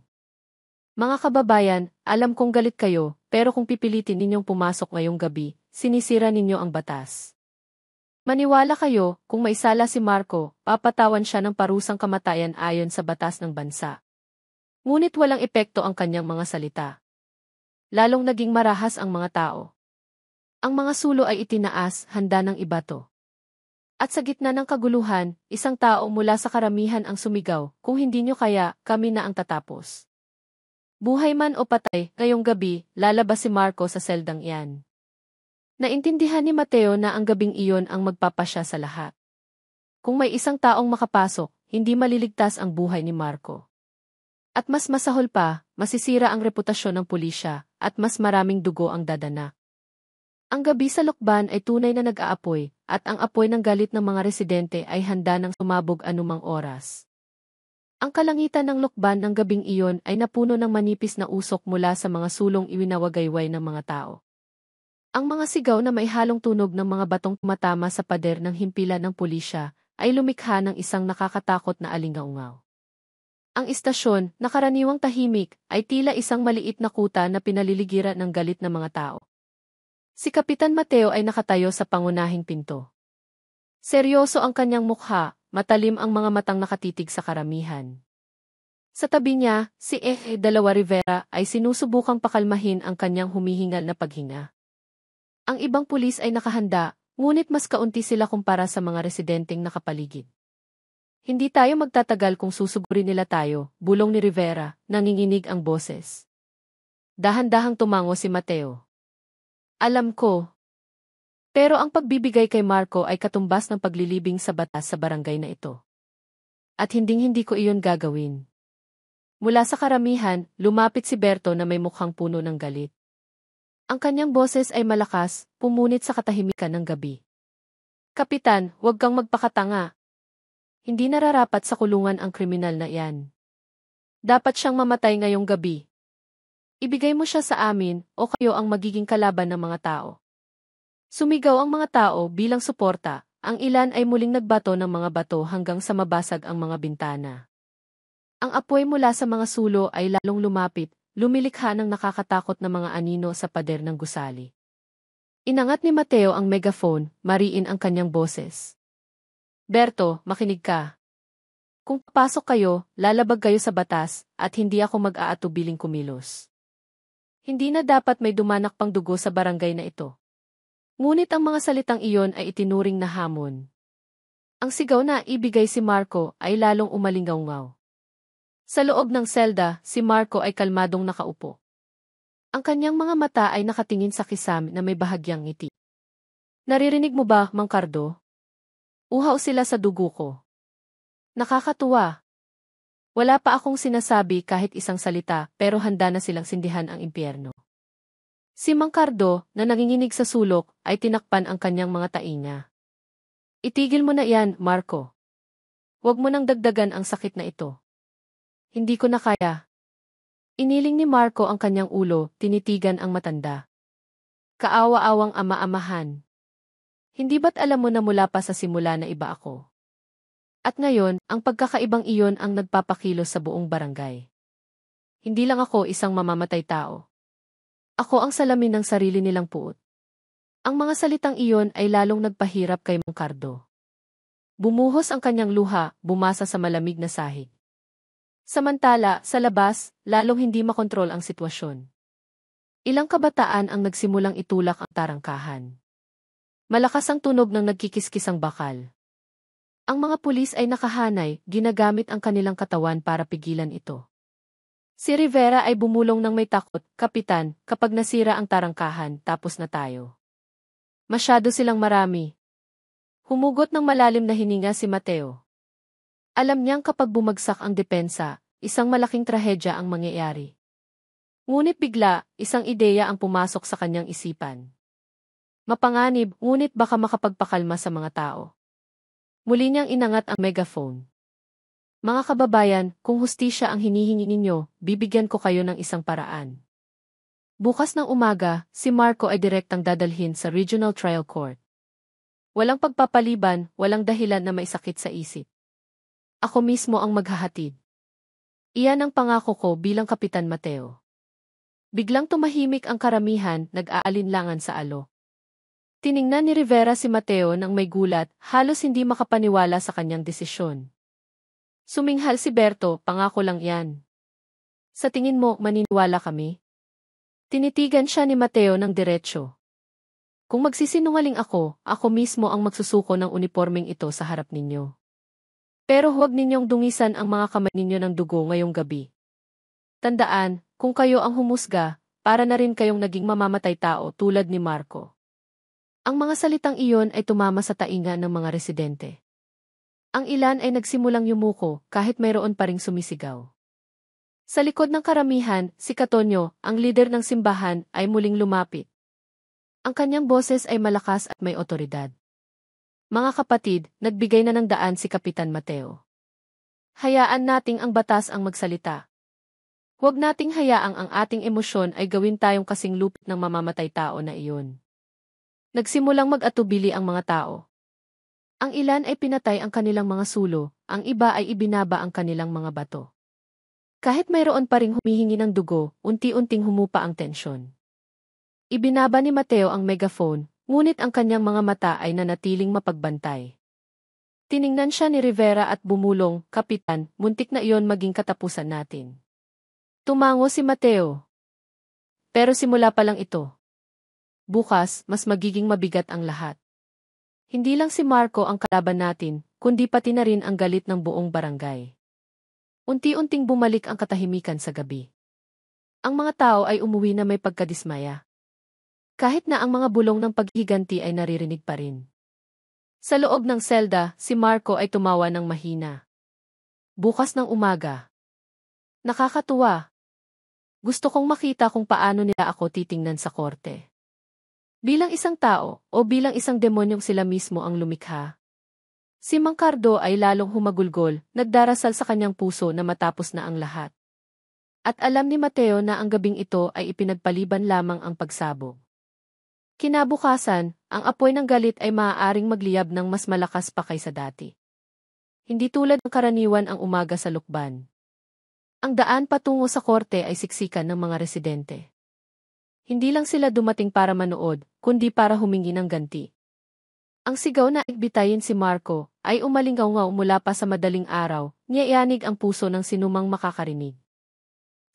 "Mga kababayan, alam kong galit kayo, pero kung pipilitin ninyong pumasok ngayong gabi, sinisira ninyo ang batas. Maniwala kayo, kung maisala si Marco, papatawan siya ng parusang kamatayan ayon sa batas ng bansa." Ngunit walang epekto ang kanyang mga salita. Lalong naging marahas ang mga tao. Ang mga sulo ay itinaas, handa ng ibato. At sa gitna ng kaguluhan, isang tao mula sa karamihan ang sumigaw, "Kung hindi nyo kaya, kami na ang tatapos." Buhay man o patay, ngayong gabi, lalabas si Marco sa seldang iyan. Naintindihan ni Mateo na ang gabing iyon ang magpapasya sa lahat. Kung may isang taong makapasok, hindi maliligtas ang buhay ni Marco. At mas masahol pa, masisira ang reputasyon ng pulisya, at mas maraming dugo ang dadana. Ang gabi sa Lokban ay tunay na nag-aapoy, at ang apoy ng galit ng mga residente ay handa ng sumabog anumang oras. Ang kalangitan ng Lokban ng gabing iyon ay napuno ng manipis na usok mula sa mga sulong iwinawagayway ng mga tao. Ang mga sigaw na may halong tunog ng mga batong tumatama sa pader ng himpilan ng pulisya ay lumikha ng isang nakakatakot na alingaungaw. Ang istasyon, na karaniwang tahimik, ay tila isang maliit na kuta na pinaliligiran ng galit ng mga tao. Si Kapitan Mateo ay nakatayo sa pangunahing pinto. Seryoso ang kanyang mukha, matalim ang mga matang nakatitig sa karamihan. Sa tabi niya, si Dalawa Rivera ay sinusubukang pakalmahin ang kanyang humihingal na paghinga. Ang ibang pulis ay nakahanda, ngunit mas kaunti sila kumpara sa mga residenteng nakapaligid. "Hindi tayo magtatagal kung susugurin nila tayo," bulong ni Rivera, nanginginig ang boses. Dahan-dahang tumango si Mateo. "Alam ko. Pero ang pagbibigay kay Marco ay katumbas ng paglilibing sa batas sa barangay na ito. At hinding-hindi ko iyon gagawin." Mula sa karamihan, lumapit si Berto na may mukhang puno ng galit. Ang kanyang boses ay malakas, pumunit sa katahimikan ng gabi. "Kapitan, huwag kang magpakatanga. Hindi nararapat sa kulungan ang kriminal na iyan. Dapat siyang mamatay ngayong gabi. Ibigay mo siya sa amin, o kayo ang magiging kalaban ng mga tao." Sumigaw ang mga tao bilang suporta, ang ilan ay muling nagbato ng mga bato hanggang sa mabasag ang mga bintana. Ang apoy mula sa mga sulo ay lalong lumapit, lumilikha ng nakakatakot na mga anino sa pader ng gusali. Inangat ni Mateo ang megaphone, mariin ang kanyang boses. "Berto, makinig ka. Kung papasok kayo, lalabag kayo sa batas, at hindi ako mag-aatubiling kumilos. Hindi na dapat may dumanak pang dugo sa barangay na ito." Ngunit ang mga salitang iyon ay itinuring na hamon. Ang sigaw na ibigay si Marco ay lalong umalingaw-ngaw. Sa loob ng selda, si Marco ay kalmadong nakaupo. Ang kanyang mga mata ay nakatingin sa kisam na may bahagyang ngiti. "Naririnig mo ba, Mang Cardo? Uhaw sila sa dugo ko. Nakakatuwa. Wala pa akong sinasabi kahit isang salita, pero handa na silang sindihan ang impyerno." Si Mang Cardo, na nanginginig sa sulok, ay tinakpan ang kanyang mga tainga. "Itigil mo na iyan, Marco. Huwag mo nang dagdagan ang sakit na ito. Hindi ko na kaya. Iniling ni Marco ang kanyang ulo, tinitigan ang matanda. Kaawa-awang ama-amahan. Hindi ba't alam mo na mula pa sa simula na iba ako? At ngayon, ang pagkakaibang iyon ang nagpapakilos sa buong barangay. Hindi lang ako isang mamamatay tao. Ako ang salamin ng sarili nilang puot. Ang mga salitang iyon ay lalong nagpahirap kay Mang Cardo. Bumuhos ang kanyang luha, bumasa sa malamig na sahig. Samantala, sa labas, lalong hindi makontrol ang sitwasyon. Ilang kabataan ang nagsimulang itulak ang tarangkahan. Malakas ang tunog ng nagkikiskisang bakal. Ang mga pulis ay nakahanay, ginagamit ang kanilang katawan para pigilan ito. Si Rivera ay bumulong ng may takot, "Kapitan, kapag nasira ang tarangkahan, tapos na tayo." Masyado silang marami. Humugot ng malalim na hininga si Mateo. Alam niyang kapag bumagsak ang depensa, isang malaking trahedya ang mangyayari. Ngunit bigla, isang ideya ang pumasok sa kanyang isipan. Mapanganib, ngunit baka makapagpakalma sa mga tao. Muli niyang inangat ang megaphone. "Mga kababayan, kung hustisya ang hinihingi ninyo, bibigyan ko kayo ng isang paraan." Bukas ng umaga, si Marco ay direktang dadalhin sa Regional Trial Court. Walang pagpapaliban, walang dahilan na maisakit sa isip. Ako mismo ang maghahatid. Iyan ang pangako ko bilang Kapitan Mateo. Biglang tumahimik ang karamihan, nag-aalinlangan sa alo. Tiningnan ni Rivera si Mateo nang may gulat, halos hindi makapaniwala sa kanyang desisyon. Suminghal si Berto, "Pangako lang yan. Sa tingin mo, maniniwala kami?" Tinitigan siya ni Mateo ng diretsyo. "Kung magsisinungaling ako mismo ang magsusuko ng unipormeng ito sa harap ninyo. Pero huwag ninyong dungisan ang mga kamay ninyo ng dugo ngayong gabi. Tandaan, kung kayo ang humusga, para na rin kayong naging mamamatay tao tulad ni Marco." Ang mga salitang iyon ay tumama sa tainga ng mga residente. Ang ilan ay nagsimulang yumuko kahit mayroon pa ring sumisigaw. Sa likod ng karamihan, si Catonio, ang lider ng simbahan, ay muling lumapit. Ang kanyang boses ay malakas at may otoridad. "Mga kapatid, nagbigay na ng daan si Kapitan Mateo. Hayaan nating ang batas ang magsalita. Huwag nating hayaang ang ating emosyon ay gawin tayong kasing lupit ng mamamatay tao na iyon." Nagsimulang mag-atubili ang mga tao. Ang ilan ay pinatay ang kanilang mga sulo, ang iba ay ibinaba ang kanilang mga bato. Kahit mayroon pa ring humihingi ng dugo, unti-unting humupa ang tensyon. Ibinaba ni Mateo ang megaphone, ngunit ang kanyang mga mata ay nanatiling mapagbantay. Tiningnan siya ni Rivera at bumulong, "Kapitan, muntik na iyon maging katapusan natin." Tumango si Mateo. "Pero simula pa lang ito. Bukas, mas magiging mabigat ang lahat. Hindi lang si Marco ang kalaban natin, kundi pati na rin ang galit ng buong barangay." Unti-unting bumalik ang katahimikan sa gabi. Ang mga tao ay umuwi na may pagkadismaya. Kahit na ang mga bulong ng paghiganti ay naririnig pa rin. Sa loob ng selda, si Marco ay tumawa ng mahina. Bukas ng umaga. Nakakatuwa. Gusto kong makita kung paano nila ako titingnan sa korte. Bilang isang tao, o bilang isang demonyong sila mismo ang lumikha. Si Mang Cardo ay lalong humagulgol, nagdarasal sa kanyang puso na matapos na ang lahat. At alam ni Mateo na ang gabing ito ay ipinagpaliban lamang ang pagsabog. Kinabukasan, ang apoy ng galit ay maaaring magliyab ng mas malakas pa kaysa dati. Hindi tulad ng karaniwan ang umaga sa lukban. Ang daan patungo sa korte ay siksikan ng mga residente. Hindi lang sila dumating para manood, kundi para humingi ng ganti. Ang sigaw na igbitayin si Marco ay umalingaw-ngaw mula pa sa madaling araw, niyayanig ang puso ng sinumang makakarinig.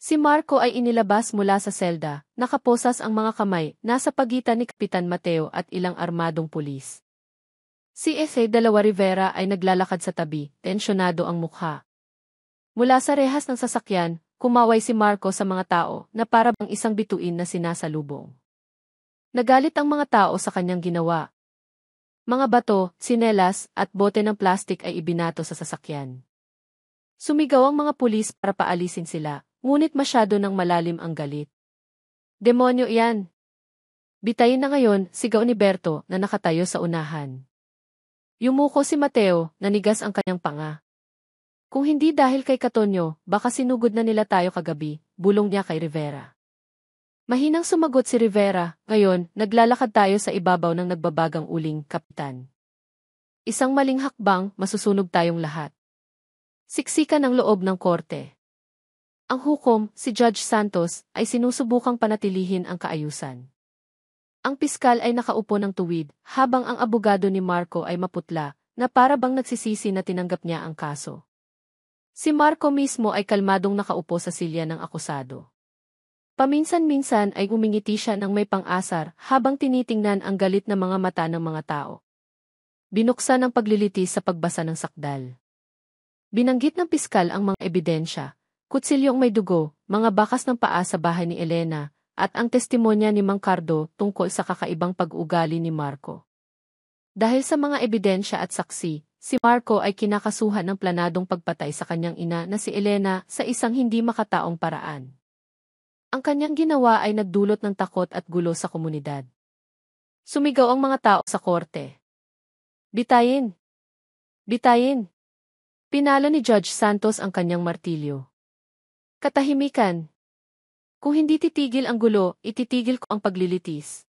Si Marco ay inilabas mula sa selda, nakaposas ang mga kamay, nasa pagitan ni Kapitan Mateo at ilang armadong pulis. Si F.A. Dalawa Rivera ay naglalakad sa tabi, tensyonado ang mukha. Mula sa rehas ng sasakyan, kumaway si Marco sa mga tao na para bang isang bituin na sinasalubong. Nagalit ang mga tao sa kanyang ginawa. Mga bato, sinelas, at bote ng plastik ay ibinato sa sasakyan. Sumigaw ang mga pulis para paalisin sila, ngunit masyado nang malalim ang galit. "Demonyo iyan! Bitayin na ngayon," sigaw ni Berto na nakatayo sa unahan. Yumuko si Mateo, nanigas ang kanyang panga. Kung hindi dahil kay Katonyo, baka sinugod na nila tayo kagabi, bulong niya kay Rivera. Mahinang sumagot si Rivera, ngayon, naglalakad tayo sa ibabaw ng nagbabagang uling, Kapitan. Isang maling hakbang, masusunog tayong lahat. Siksikan ang loob ng korte. Ang hukom, si Judge Santos, ay sinusubukang panatilihin ang kaayusan. Ang piskal ay nakaupo ng tuwid, habang ang abogado ni Marco ay maputla, na para bang nagsisisi na tinanggap niya ang kaso. Si Marco mismo ay kalmadong nakaupo sa silya ng akusado. Paminsan-minsan ay umingiti siya ng may pang-asar habang tinitingnan ang galit na mga mata ng mga tao. Binuksan ang paglilitis sa pagbasa ng sakdal. Binanggit ng piskal ang mga ebidensya, kutsilyong may dugo, mga bakas ng paa sa bahay ni Elena, at ang testimonya ni Mang Cardo tungkol sa kakaibang pag-uugali ni Marco. Dahil sa mga ebidensya at saksi, si Marco ay kinakasuhan ng planadong pagpatay sa kanyang ina na si Elena sa isang hindi makataong paraan. Ang kanyang ginawa ay nagdulot ng takot at gulo sa komunidad. Sumigaw ang mga tao sa korte. Bitayin! Bitayin! Pinalo ni Judge Santos ang kanyang martilyo. Katahimikan! Kung hindi titigil ang gulo, ititigil ko ang paglilitis.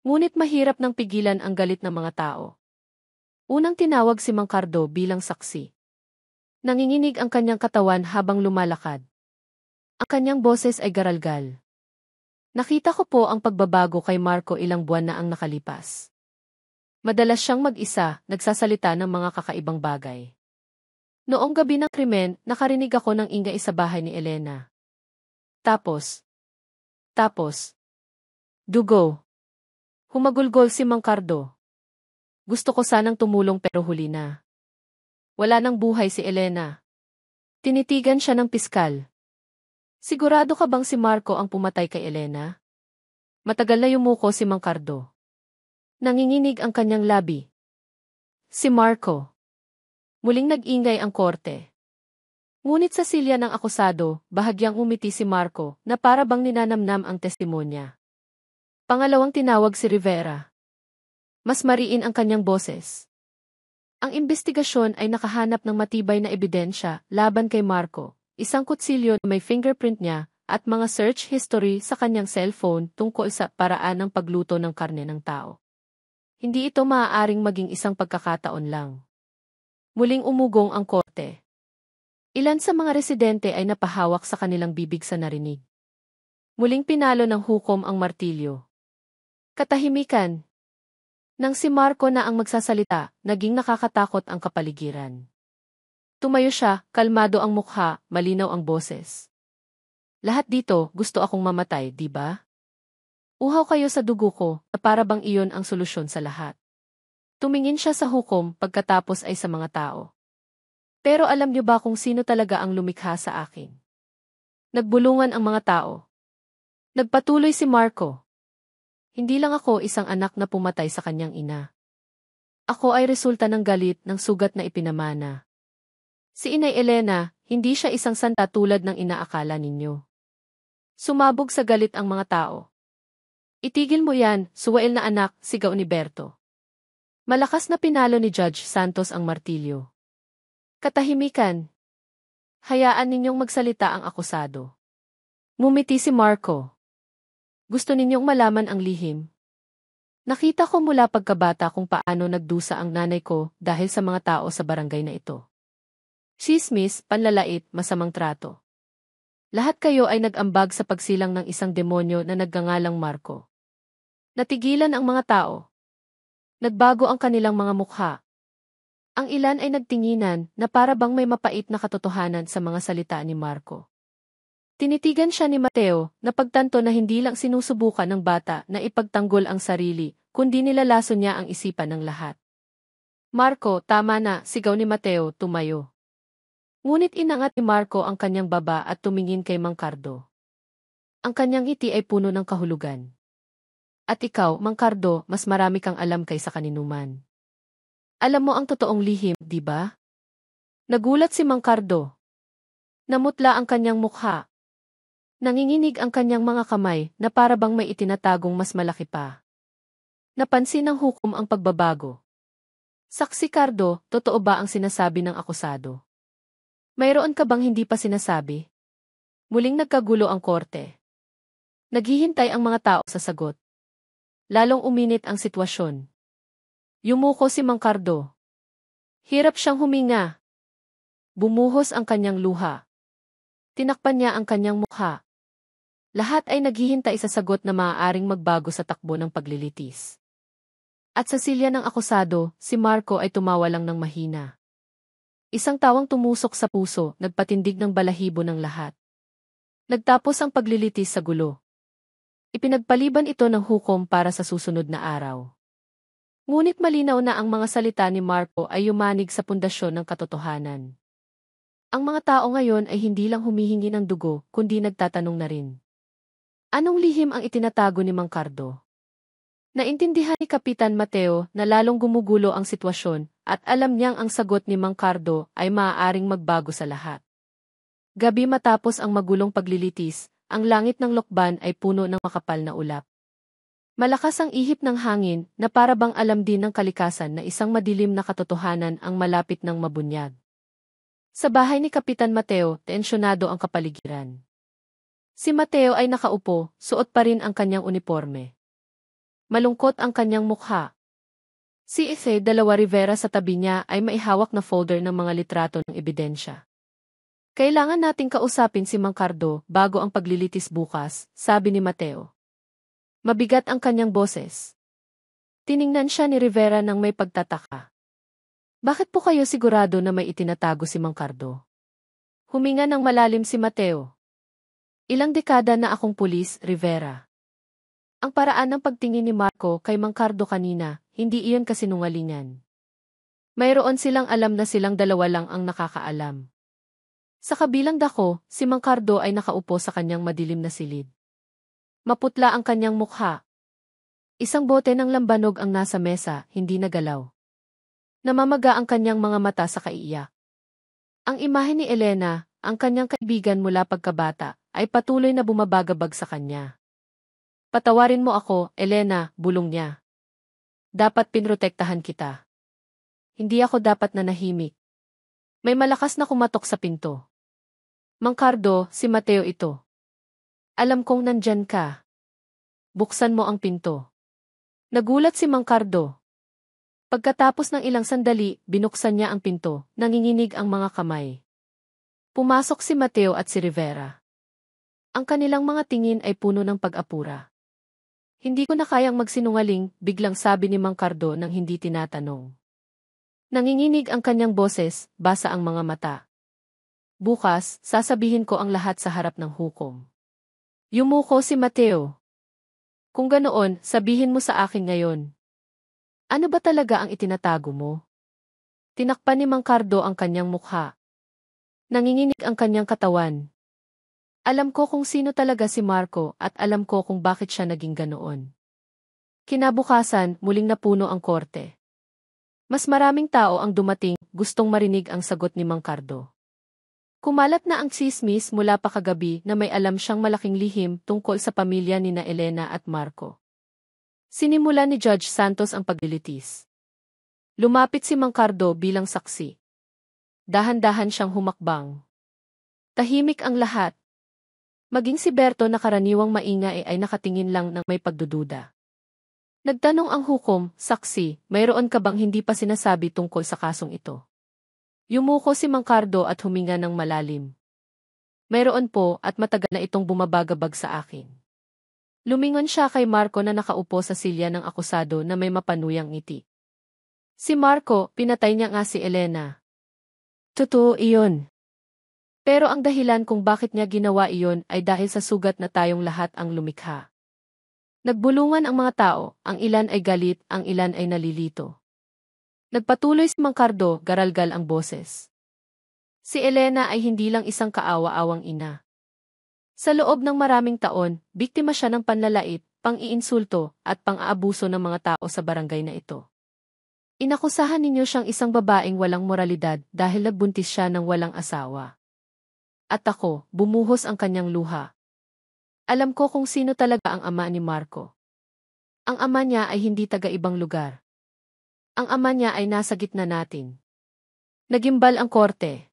Ngunit mahirap nang pigilan ang galit ng mga tao. Unang tinawag si Mang Cardo bilang saksi. Nanginginig ang kanyang katawan habang lumalakad. Ang kanyang boses ay garalgal. Nakita ko po ang pagbabago kay Marco ilang buwan na ang nakalipas. Madalas siyang mag-isa, nagsasalita ng mga kakaibang bagay. Noong gabi ng krimen, nakarinig ako ng ingay sa bahay ni Elena. Tapos, dugo. Humagulgol si Mang Cardo. Gusto ko sanang tumulong pero huli na. Wala nang buhay si Elena. Tinitigan siya ng piskal. Sigurado ka bang si Marco ang pumatay kay Elena? Matagal na yumuko si Mang Cardo. Nanginginig ang kanyang labi. Si Marco. Muling nag-ingay ang korte. Ngunit sa silya ng akusado, bahagyang umiti si Marco na para bang ninanamnam ang testimonya. Pangalawang tinawag si Rivera. Mas mariin ang kanyang boses. Ang investigasyon ay nakahanap ng matibay na ebidensya laban kay Marco, isang kutsilyo na may fingerprint niya, at mga search history sa kanyang cellphone tungkol sa paraan ng pagluto ng karne ng tao. Hindi ito maaaring maging isang pagkakataon lang. Muling umugong ang korte. Ilan sa mga residente ay napahawak sa kanilang bibig sa narinig. Muling pinalo ng hukom ang martilyo. Katahimikan. Nang si Marco na ang magsasalita, naging nakakatakot ang kapaligiran. Tumayo siya, kalmado ang mukha, malinaw ang boses. Lahat dito, gusto akong mamatay, di ba? Uhaw kayo sa dugo ko, na para bang iyon ang solusyon sa lahat. Tumingin siya sa hukom pagkatapos ay sa mga tao. Pero alam niyo ba kung sino talaga ang lumikha sa akin? Nagbulungan ang mga tao. Nagpatuloy si Marco. Hindi lang ako isang anak na pumatay sa kanyang ina. Ako ay resulta ng galit ng sugat na ipinamana. Si Inay Elena, hindi siya isang santa tulad ng inaakala ninyo. Sumabog sa galit ang mga tao. Itigil mo yan, suwail na anak, sigaw ni Berto. Malakas na pinalo ni Judge Santos ang martilyo. Katahimikan. Hayaan ninyong magsalita ang akusado. Ngumiti si Marco. Gusto ninyong malaman ang lihim? Nakita ko mula pagkabata kung paano nagdusa ang nanay ko dahil sa mga tao sa barangay na ito. Chismis, panlalait, masamang trato. Lahat kayo ay nag-ambag sa pagsilang ng isang demonyo na nagngangalang Marco. Natigilan ang mga tao. Nagbago ang kanilang mga mukha. Ang ilan ay nagtinginan na para bang may mapait na katotohanan sa mga salita ni Marco. Tinitigan siya ni Mateo na pagtanto na hindi lang sinusubukan ng bata na ipagtanggol ang sarili, kundi nilalaso niya ang isipan ng lahat. Marco, tama na, sigaw ni Mateo, tumayo. Ngunit inangat ni Marco ang kanyang baba at tumingin kay Mang Cardo. Ang kanyang ngiti ay puno ng kahulugan. At ikaw, Mang Cardo, mas marami kang alam kaysa kaninuman. Alam mo ang totoong lihim, di ba? Nagulat si Mang Cardo. Namutla ang kanyang mukha. Nanginginig ang kanyang mga kamay na para bang may itinatagong mas malaki pa. Napansin ng hukom ang pagbabago. Saksi Cardo, totoo ba ang sinasabi ng akusado? Mayroon ka bang hindi pa sinasabi? Muling nagkagulo ang korte. Naghihintay ang mga tao sa sagot. Lalong uminit ang sitwasyon. Yumuko si Mang Cardo. Hirap siyang huminga. Bumuhos ang kanyang luha. Tinakpan niya ang kanyang mukha. Lahat ay naghihintay sa sagot na maaaring magbago sa takbo ng paglilitis. At sa silya ng akusado, si Marco ay tumawa lang ng mahina. Isang tawang tumusok sa puso, nagpatindig ng balahibo ng lahat. Nagtapos ang paglilitis sa gulo. Ipinagpaliban ito ng hukom para sa susunod na araw. Ngunit malinaw na ang mga salita ni Marco ay yumanig sa pundasyon ng katotohanan. Ang mga tao ngayon ay hindi lang humihingi ng dugo, kundi nagtatanong na rin. Anong lihim ang itinatago ni Mang Cardo? Naintindihan ni Kapitan Mateo na lalong gumugulo ang sitwasyon at alam niyang ang sagot ni Mang Cardo ay maaaring magbago sa lahat. Gabi matapos ang magulong paglilitis, ang langit ng lokban ay puno ng makapal na ulap. Malakas ang ihip ng hangin na para bang alam din ng kalikasan na isang madilim na katotohanan ang malapit ng mabunyag. Sa bahay ni Kapitan Mateo, tensyonado ang kapaligiran. Si Mateo ay nakaupo, suot pa rin ang kanyang uniforme. Malungkot ang kanyang mukha. Si Ife Dalawa Rivera sa tabi niya ay maihawak na folder ng mga litrato ng ebidensya. Kailangan nating kausapin si Mang Cardo bago ang paglilitis bukas, sabi ni Mateo. Mabigat ang kanyang boses. Tiningnan siya ni Rivera nang may pagtataka. Bakit po kayo sigurado na may itinatago si Mang Cardo? Huminga ng malalim si Mateo. Ilang dekada na akong pulis, Rivera. Ang paraan ng pagtingin ni Marco kay Mang Cardo kanina, hindi iyon kasinungalingan. Mayroon silang alam na silang dalawa lang ang nakakaalam. Sa kabilang dako, si Mang Cardo ay nakaupo sa kanyang madilim na silid. Maputla ang kanyang mukha. Isang bote ng lambanog ang nasa mesa, hindi nagalaw. Namamaga ang kanyang mga mata sa kaiiyak. Ang imahe ni Elena, ang kanyang kaibigan mula pagkabata, ay patuloy na bumabagabag sa kanya. Patawarin mo ako, Elena, bulong niya. Dapat pinrotektahan kita. Hindi ako dapat nanahimik. May malakas na kumatok sa pinto. Mang Cardo, si Mateo ito. Alam kong nandyan ka. Buksan mo ang pinto. Nagulat si Mang Cardo. Pagkatapos ng ilang sandali, binuksan niya ang pinto, nanginginig ang mga kamay. Pumasok si Mateo at si Rivera. Ang kanilang mga tingin ay puno ng pag-apura. Hindi ko na kayang magsinungaling, biglang sabi ni Mang Cardo nang hindi tinatanong. Nanginginig ang kanyang boses, basa ang mga mata. Bukas, sasabihin ko ang lahat sa harap ng hukom. Yumuko si Mateo. Kung ganoon, sabihin mo sa akin ngayon. Ano ba talaga ang itinatago mo? Tinakpan ni Mang Cardo ang kanyang mukha. Nanginginig ang kanyang katawan. Alam ko kung sino talaga si Marco at alam ko kung bakit siya naging ganoon. Kinabukasan, muling napuno ang korte. Mas maraming tao ang dumating, gustong marinig ang sagot ni Mang Cardo. Kumalat na ang tsismis mula pa kagabi na may alam siyang malaking lihim tungkol sa pamilya ni na Elena at Marco. Sinimula ni Judge Santos ang paglilitis. Lumapit si Mang Cardo bilang saksi. Dahan-dahan siyang humakbang. Tahimik ang lahat. Maging si Berto na karaniwang maingay ay nakatingin lang ng may pagdududa. Nagtanong ang hukom, saksi, mayroon ka bang hindi pa sinasabi tungkol sa kasong ito? Yumuko si Mang Cardo at huminga ng malalim. Mayroon po at matagal na itong bumabagabag sa akin. Lumingon siya kay Marco na nakaupo sa silya ng akusado na may mapanuyang ngiti. Si Marco, pinatay niya nga si Elena. Totoo iyon. Pero ang dahilan kung bakit niya ginawa iyon ay dahil sa sugat na tayong lahat ang lumikha. Nagbulungan ang mga tao, ang ilan ay galit, ang ilan ay nalilito. Nagpatuloy si Mang Cardo, garalgal ang boses. Si Elena ay hindi lang isang kaawa-awang ina. Sa loob ng maraming taon, biktima siya ng panlalait, pang-iinsulto, at pang-aabuso ng mga tao sa barangay na ito. Inakusahan ninyo siyang isang babaeng walang moralidad dahil nagbuntis siya ng walang asawa. At ako, bumuhos ang kanyang luha. Alam ko kung sino talaga ang ama ni Marco. Ang ama niya ay hindi taga-ibang lugar. Ang ama niya ay nasa gitna natin. Nagimbal ang korte.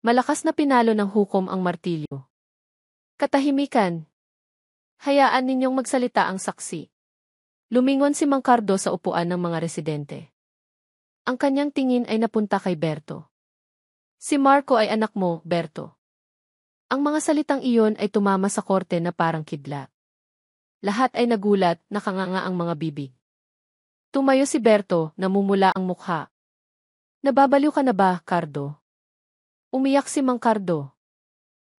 Malakas na pinalo ng hukom ang martilyo. Katahimikan. Hayaan ninyong magsalita ang saksi. Lumingon si Mang Cardo sa upuan ng mga residente. Ang kanyang tingin ay napunta kay Berto. Si Marco ay anak mo, Berto. Ang mga salitang iyon ay tumama sa korte na parang kidlat. Lahat ay nagulat, nakanganga ang mga bibig. Tumayo si Berto, namumula ang mukha. Nababaliw ka na ba, Cardo? Umiyak si Mang Cardo.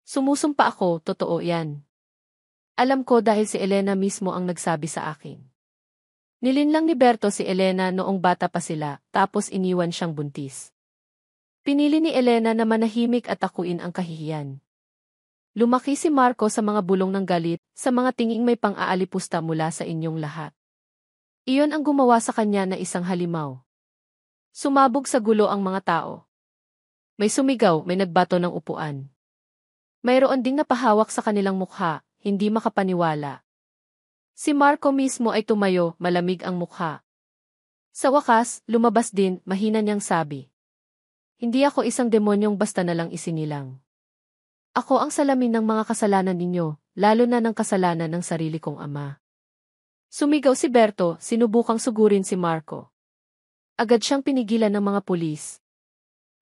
Sumusumpa ako, totoo yan. Alam ko dahil si Elena mismo ang nagsabi sa akin. Nilinlang ni Berto si Elena noong bata pa sila, tapos iniwan siyang buntis. Pinili ni Elena na manahimik at akuin ang kahihiyan. Lumaki si Marco sa mga bulong ng galit, sa mga tinging may pang-aalipusta mula sa inyong lahat. Iyon ang gumawa sa kanya na isang halimaw. Sumabog sa gulo ang mga tao. May sumigaw, may nagbato ng upuan. Mayroon ding napahawak sa kanilang mukha, hindi makapaniwala. Si Marco mismo ay tumayo, malamig ang mukha. Sa wakas, lumabas din, mahina niyang sabi. Hindi ako isang demonyong basta na lang isinilang. Ako ang salamin ng mga kasalanan ninyo, lalo na ng kasalanan ng sarili kong ama. Sumigaw si Berto, sinubukang sugurin si Marco. Agad siyang pinigilan ng mga pulis.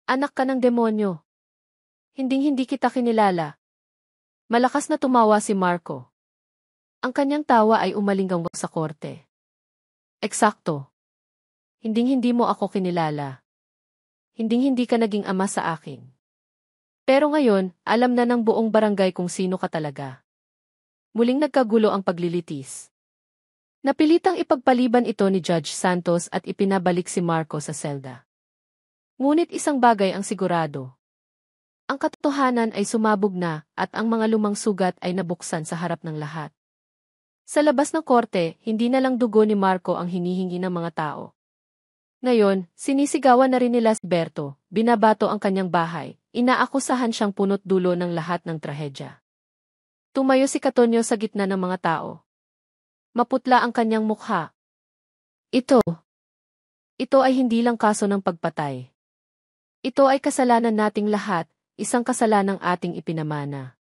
Anak ka ng demonyo. Hinding-hindi kita kinilala. Malakas na tumawa si Marco. Ang kanyang tawa ay umalinggang sa korte. Eksakto. Hinding-hindi mo ako kinilala. Hinding-hindi ka naging ama sa akin. Pero ngayon, alam na ng buong barangay kung sino ka talaga. Muling nagkagulo ang paglilitis. Napilitang ipagpaliban ito ni Judge Santos at ipinabalik si Marco sa selda. Ngunit isang bagay ang sigurado. Ang katotohanan ay sumabog na at ang mga lumang sugat ay nabuksan sa harap ng lahat. Sa labas ng korte, hindi na lang dugo ni Marco ang hinihingi ng mga tao. Ngayon, sinisigawan na rin nila si Berto, binabato ang kanyang bahay, inaakusahan siyang punot dulo ng lahat ng trahedya. Tumayo si Katonyo sa gitna ng mga tao. Maputla ang kanyang mukha. Ito ay hindi lang kaso ng pagpatay. Ito ay kasalanan nating lahat, isang kasalanang ating ipinamana.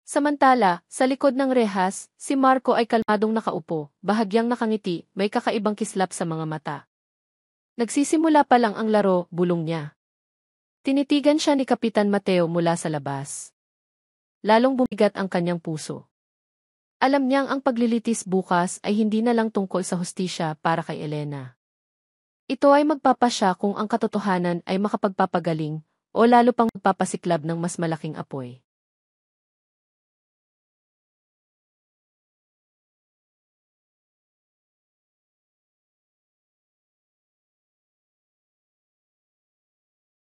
Samantala, sa likod ng rehas, si Marco ay kalmadong nakaupo, bahagyang nakangiti, may kakaibang kislap sa mga mata. Nagsisimula pa lang ang laro, bulong niya. Tinitigan siya ni Kapitan Mateo mula sa labas. Lalong bumigat ang kanyang puso. Alam niyang ang paglilitis bukas ay hindi na lang tungkol sa hustisya para kay Elena. Ito ay magpapasya kung ang katotohanan ay makapagpapagaling o lalo pang magpapasiklab ng mas malaking apoy.